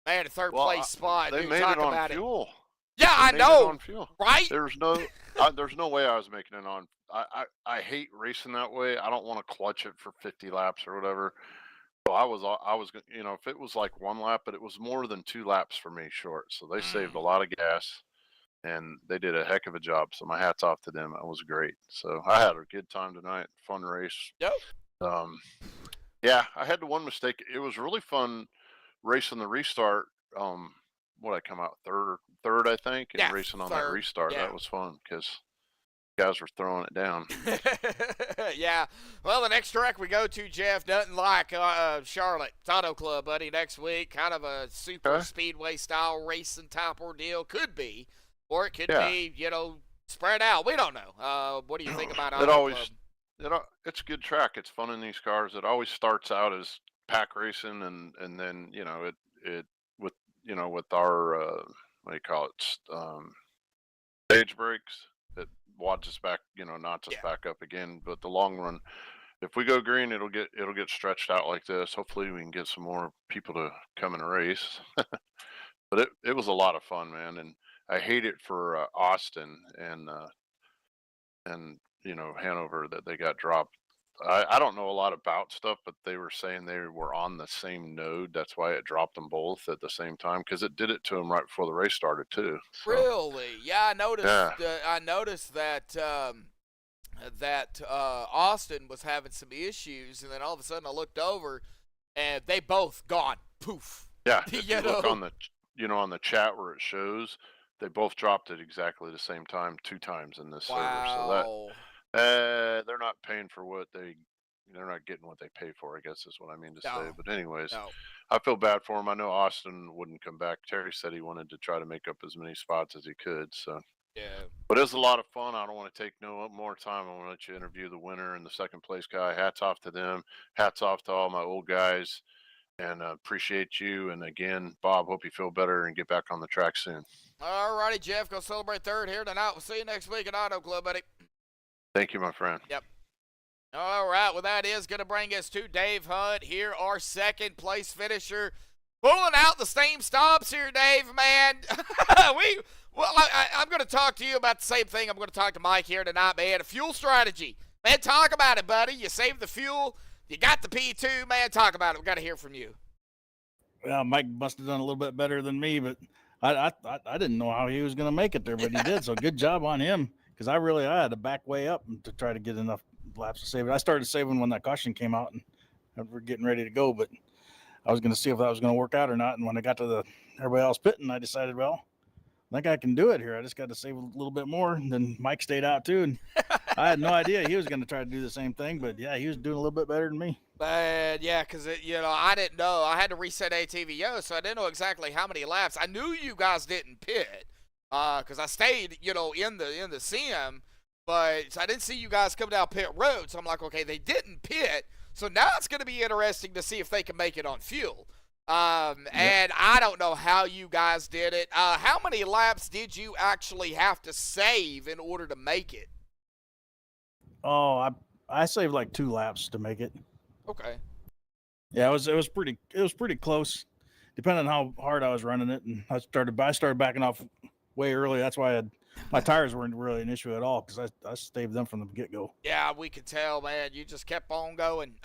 man, a third-place spot. They dude, made talk it on about fuel. Yeah, I know. On fuel. Right? There's no way I was making it on. I hate racing that way. I don't want to clutch it for 50 laps or whatever. So I was, if it was like 1 lap, but it was more than 2 laps for me short. So they saved a lot of gas, and they did a heck of a job. So my hat's off to them. It was great. So I had a good time tonight. Fun race. Yep. Yeah, I had the one mistake. It was really fun racing the restart. What I come out third, I think, and Yeah, racing on third, that restart. yeah. That was fun because guys were throwing it down. Yeah. Well, the next track we go to, Jeff, nothing like Charlotte Auto Club, buddy, next week. Kind of a super speedway style racing type ordeal. Could be. Or it could be, spread out. We don't know. What do you think about Auto Club? It's a good track. It's fun in these cars. It always starts out as pack racing, and then it with our what do you call it, stage breaks, it wads us back, knocks us back up again. But the long run, if we go green, it'll get stretched out like this. Hopefully we can get some more people to come and race. But it was a lot of fun, man, and I hate it for Austin and Hanover that they got dropped I don't know a lot about stuff, but they were saying they were on the same node. That's why it dropped them both at the same time because it did it to them right before the race started too. So Really? Yeah, I noticed. yeah, I noticed that Austin was having some issues, and then all of a sudden I looked over, and they both gone. Poof. yeah. If You you look know? on the on the chat where it shows, they both dropped at exactly the same time 2 times in this server. So that Wow. they're not paying for what they're not getting what they pay for, I guess is what I mean to say. No. But anyways, No. I feel bad for him. I know Austin wouldn't come back. Terry said he wanted to try to make up as many spots as he could. So, Yeah. but it was a lot of fun. I don't want to take no more time. I want to let you interview the winner and the second place guy. Hats off to them. Hats off to all my old guys. And appreciate you. And again, Bob, hope you feel better and get back on the track soon. All righty, Jeff. Go celebrate third here tonight. We'll see you next week at Auto Club, buddy. Thank you, my friend. Yep. All right. Well, that is going to bring us to Dave Hunt here, our second place finisher. Pulling out the steam stops here, Dave, man. I'm going to talk to you about the same thing I'm going to talk to Mike here tonight, man. A fuel strategy. Man, talk about it, buddy. You saved the fuel. You got the P2, man. Talk about it. We got to hear from you. Well, Mike must have done a little bit better than me, but I didn't know how he was going to make it there, but he did. So good job on him, because I had to back way up to try to get enough laps to save it. I started saving when that caution came out, and we're getting ready to go, but I was going to see if that was going to work out or not. And when I got to everybody else pitting, I decided, well, I think I can do it here. I just got to save a little bit more. And then Mike stayed out too, and I had no idea he was going to try to do the same thing. But yeah, he was doing a little bit better than me. But yeah, because I didn't know. I had to reset ATVO, so I didn't know exactly how many laps. I knew you guys didn't pit, because I stayed, in the sim, but I didn't see you guys come down pit road. So I'm like, okay, they didn't pit. So now it's going to be interesting to see if they can make it on fuel. And I don't know how you guys did it. How many laps did you actually have to save in order to make it? Oh, I saved like 2 laps to make it. Okay. Yeah, it was pretty close, depending on how hard I was running it. And I started backing off way early. That's why my tires weren't really an issue at all, because I saved them from the get-go. Yeah, we could tell, man. You just kept on going.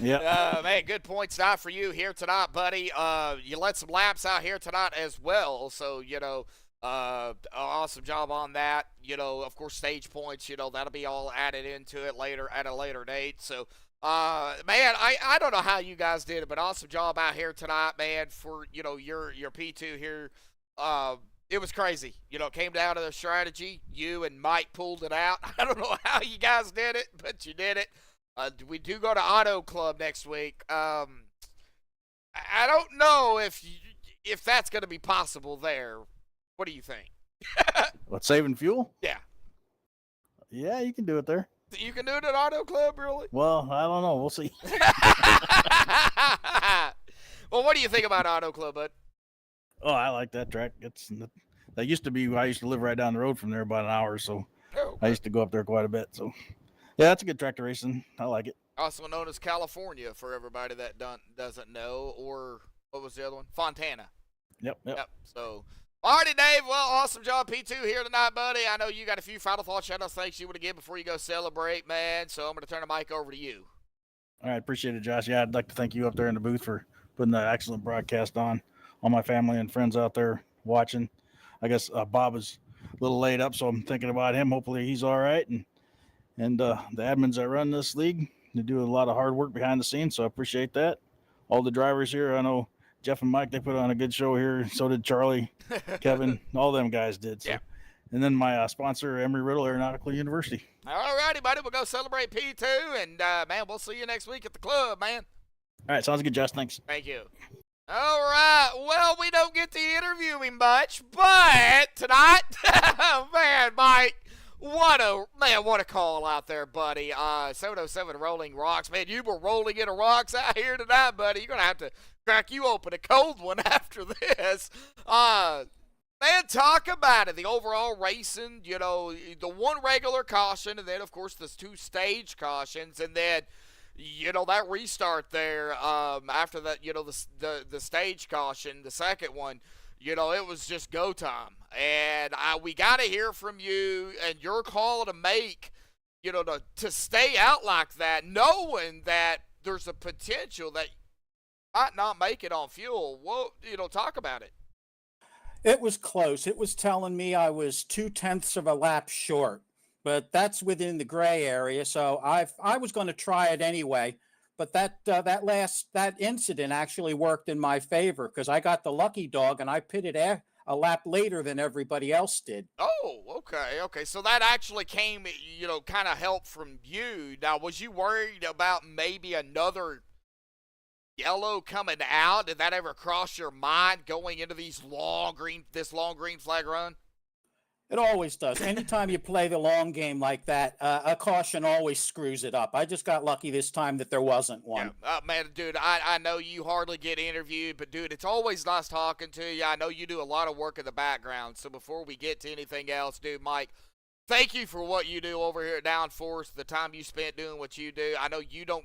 Yeah. Man, good points tonight for you here tonight, buddy. You let some laps out here tonight as well, so, awesome job on that. Of course, stage points, that'll be all added into it later at a later date. So, man, I don't know how you guys did it, but awesome job out here tonight, man, for, your P2 here. It was crazy. It came down to the strategy. You and Mike pulled it out. I don't know how you guys did it, but you did it. We do go to Auto Club next week. I don't know if that's going to be possible there. What do you think? What, saving fuel? Yeah. Yeah, you can do it there. You can do it at Auto Club, really? Well, I don't know. We'll see. Well, what do you think about Auto Club, bud? Oh, I like that track. That used to be, I used to live right down the road from there, about an hour, so Oh, I used to go up there quite a bit. So yeah, that's a good track to race in. I like it. also known as California for everybody that doesn't know, or what was the other one? Fontana. Yep. So, alrighty, Dave. Well, awesome job, P2 here tonight, buddy. I know you got a few final thoughts, shout-outs, thanks you want to give before you go celebrate, man. So I'm going to turn the mic over to you. All right, appreciate it, Josh. Yeah, I'd like to thank you up there in the booth for putting that excellent broadcast on. All my family and friends out there watching. I guess Bob is a little laid up, so I'm thinking about him. Hopefully he's all right. And the admins that run this league, they do a lot of hard work behind the scenes, so I appreciate that. All the drivers here, I know Jeff and Mike, they put on a good show here. So did Charlie, Kevin, all them guys did. So. Yeah. And then my sponsor, Embry-Riddle Aeronautical University. Alrighty, buddy. We'll go celebrate P2, and, man, we'll see you next week at the club, man. All right, sounds good, Josh. Thanks. Thank you. All right. Well, we don't get to interview him much, but tonight, man, Mike, what a call out there, buddy. 707 Rolling Rocks. Man, you were rolling into rocks out here tonight, buddy. You're going to have to crack you open a cold one after this. Man, talk about it. The overall racing, the one regular caution, and then, of course, the 2 stage cautions, and then, that restart there, after that, the stage caution, the second one, it was just go time. And we got to hear from you and your call to make to stay out like that, knowing that there's a potential that you might not make it on fuel. Well, talk about it. It was close. It was telling me I was 2/10 of a lap short, but that's within the gray area. So I was going to try it anyway. But that incident actually worked in my favor because I got the lucky dog and I pitted a lap later than everybody else did. Oh, okay. So that actually came, kind of help from you. Now, was you worried about maybe another yellow coming out? Did that ever cross your mind going into this long green flag run? It always does. Anytime you play the long game like that, a caution always screws it up. I just got lucky this time that there wasn't one. Yeah. Man, dude, I know you hardly get interviewed, but, dude, it's always nice talking to you. I know you do a lot of work in the background. So before we get to anything else, dude, Mike, thank you for what you do over here at Downforce, the time you spent doing what you do. I know you don't,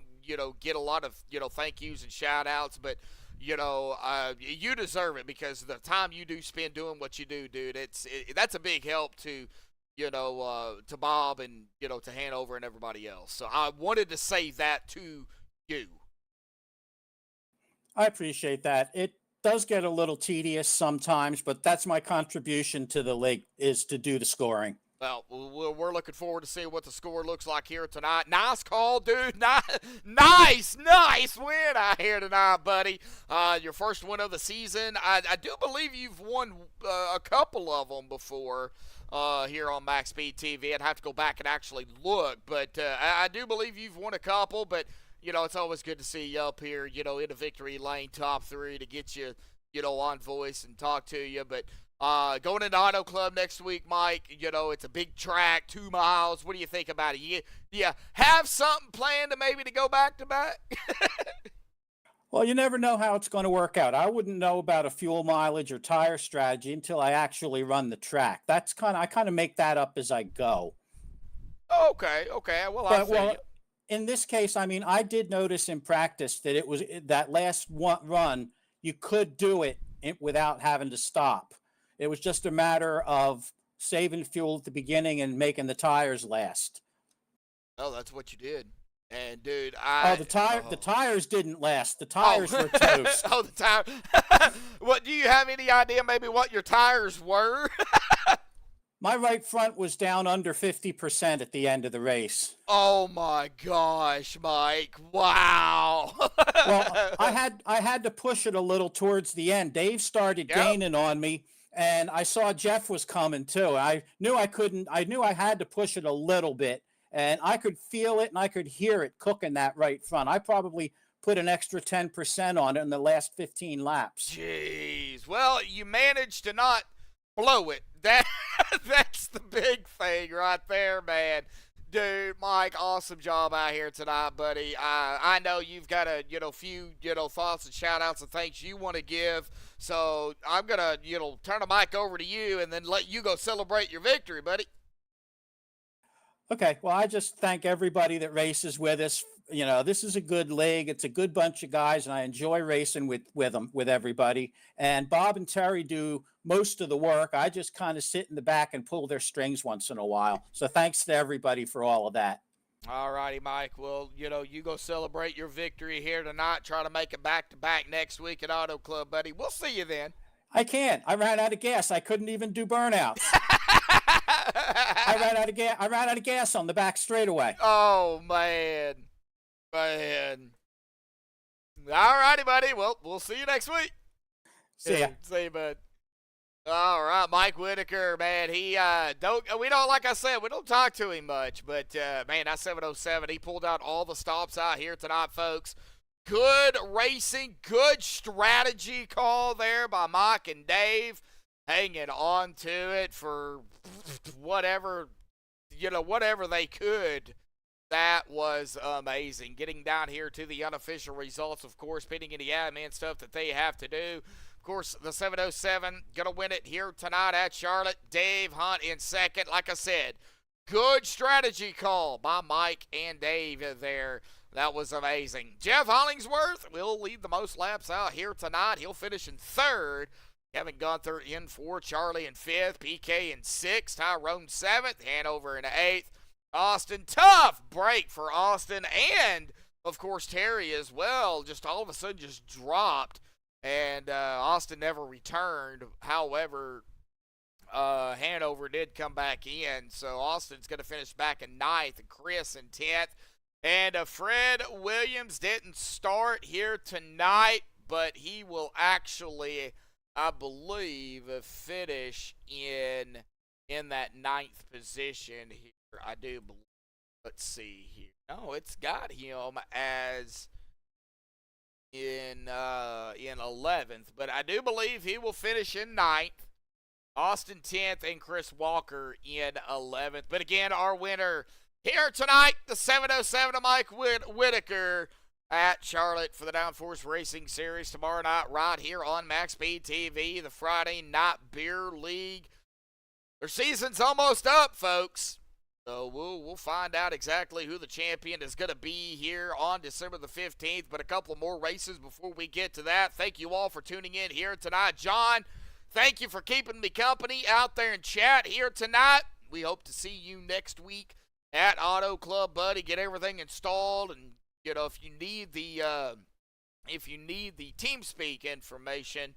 get a lot of, thank yous and shout outs, but you deserve it because the time you do spend doing what you do, dude, that's a big help to, to Bob and, to Hanover and everybody else. So I wanted to say that to you. I appreciate that. It does get a little tedious sometimes, but that's my contribution to the league is to do the scoring. Well, we're looking forward to seeing what the score looks like here tonight. Nice call, dude. Nice win out here tonight, buddy. Your first win of the season. I do believe you've won a couple of them before here on MaxspeedTV. I'd have to go back and actually look, but I do believe you've won a couple. But it's always good to see you up here, in a victory lane, top 3 to get you, on voice and talk to you. But going into Auto Club next week, Mike, it's a big track, 2 miles. What do you think about it? You have something planned to go back to back? Well, you never know how it's going to work out. I wouldn't know about a fuel mileage or tire strategy until I actually run the track. I kind of make that up as I go. Okay. Well, in this case, I mean, I did notice in practice that it was that last run, you could do it without having to stop. It was just a matter of saving fuel at the beginning and making the tires last. Oh, that's what you did. And, dude, the tires didn't last. The tires were toast. The tire. What, do you have any idea maybe what your tires were? My right front was down under 50% at the end of the race. Oh my gosh, Mike. Wow. Well, I had to push it a little towards the end. Dave started gaining on me. And I saw Jeff was coming too. I knew I had to push it a little bit, and I could feel it and I could hear it cooking that right front. I probably put an extra 10% on it in the last 15 laps. Jeez. Well, you managed to not blow it. That's the big thing right there, man. Dude, Mike, awesome job out here tonight, buddy. I know you've got a few thoughts and shout outs and things you want to give. So I'm gonna turn the mic over to you and then let you go celebrate your victory, buddy. Okay, well, I just thank everybody that races with us. This is a good league. It's a good bunch of guys, and I enjoy racing with everybody. And Bob and Terry do most of the work. I just kind of sit in the back and pull their strings once in a while. So thanks to everybody for all of that. All righty, Mike. Well, you go celebrate your victory here tonight. Try to make it back-to-back next week at Auto Club, buddy. We'll see you then. I can't. I ran out of gas. I couldn't even do burnouts. I ran out of gas on the back straightaway. Oh, man. All righty, buddy. Well, we'll see you next week. See ya. See you, bud. All right, Mike Whitaker, man, we don't, like I said, we don't talk to him much, but, man, that 707, he pulled out all the stops out here tonight, folks. Good racing, good strategy call there by Mike and Dave, hanging on to it for whatever they could. That was amazing. Getting down here to the unofficial results, of course, pitting in the admin stuff that they have to do. Of course, the 707 going to win it here tonight at Charlotte. Dave Hunt in second. Like I said, good strategy call by Mike and Dave there. That was amazing. Jeff Hollingsworth will lead the most laps out here tonight. He'll finish in third. Kevin Gunther in fourth. Charlie in fifth. PK in sixth. Tyrone seventh. Hanover in eighth. Austin. Tough break for Austin and, of course, Terry as well. Just all of a sudden just dropped, and Austin never returned. However, Hanover did come back in, so Austin's going to finish back in 9th, and Chris in 10th. And Fred Williams didn't start here tonight, but he will actually, I believe, finish in that 9th position here. I do believe. Let's see here. No, it's got him as in 11th, but I do believe he will finish in 9th. Austin 10th and Chris Walker in 11th. But again, our winner here tonight, the 707 of Mike Whitaker at Charlotte for the Downforce Racing Series tomorrow night right here on MaxspeedTV, the Friday Night Beer League. Their season's almost up, folks. So we'll find out exactly who the champion is going to be here on December the 15th. But a couple more races before we get to that. Thank you all for tuning in here tonight. John, thank you for keeping me company out there in chat here tonight. We hope to see you next week at Auto Club, buddy. Get everything installed, and if you need the TeamSpeak information,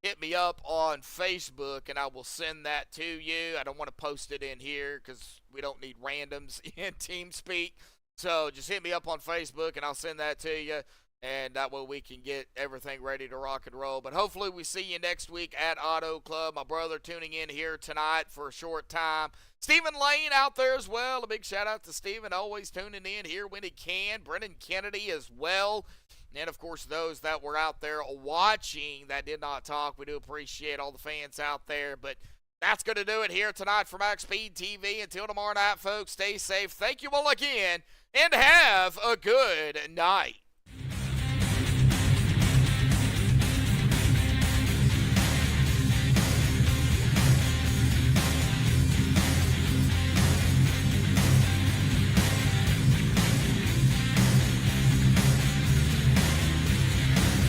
hit me up on Facebook, and I will send that to you. I don't want to post it in here because we don't need randoms in TeamSpeak. So just hit me up on Facebook, and I'll send that to you. And that way we can get everything ready to rock and roll. But hopefully we see you next week at Auto Club. My brother tuning in here tonight for a short time. Stephen Lane out there as well. A big shout out to Stephen, always tuning in here when he can. Brendan Kennedy as well. And, of course, those that were out there watching that did not talk. We do appreciate all the fans out there. But that's going to do it here tonight for MaxspeedTV. Until tomorrow night, folks, stay safe. Thank you all again, and have a good night.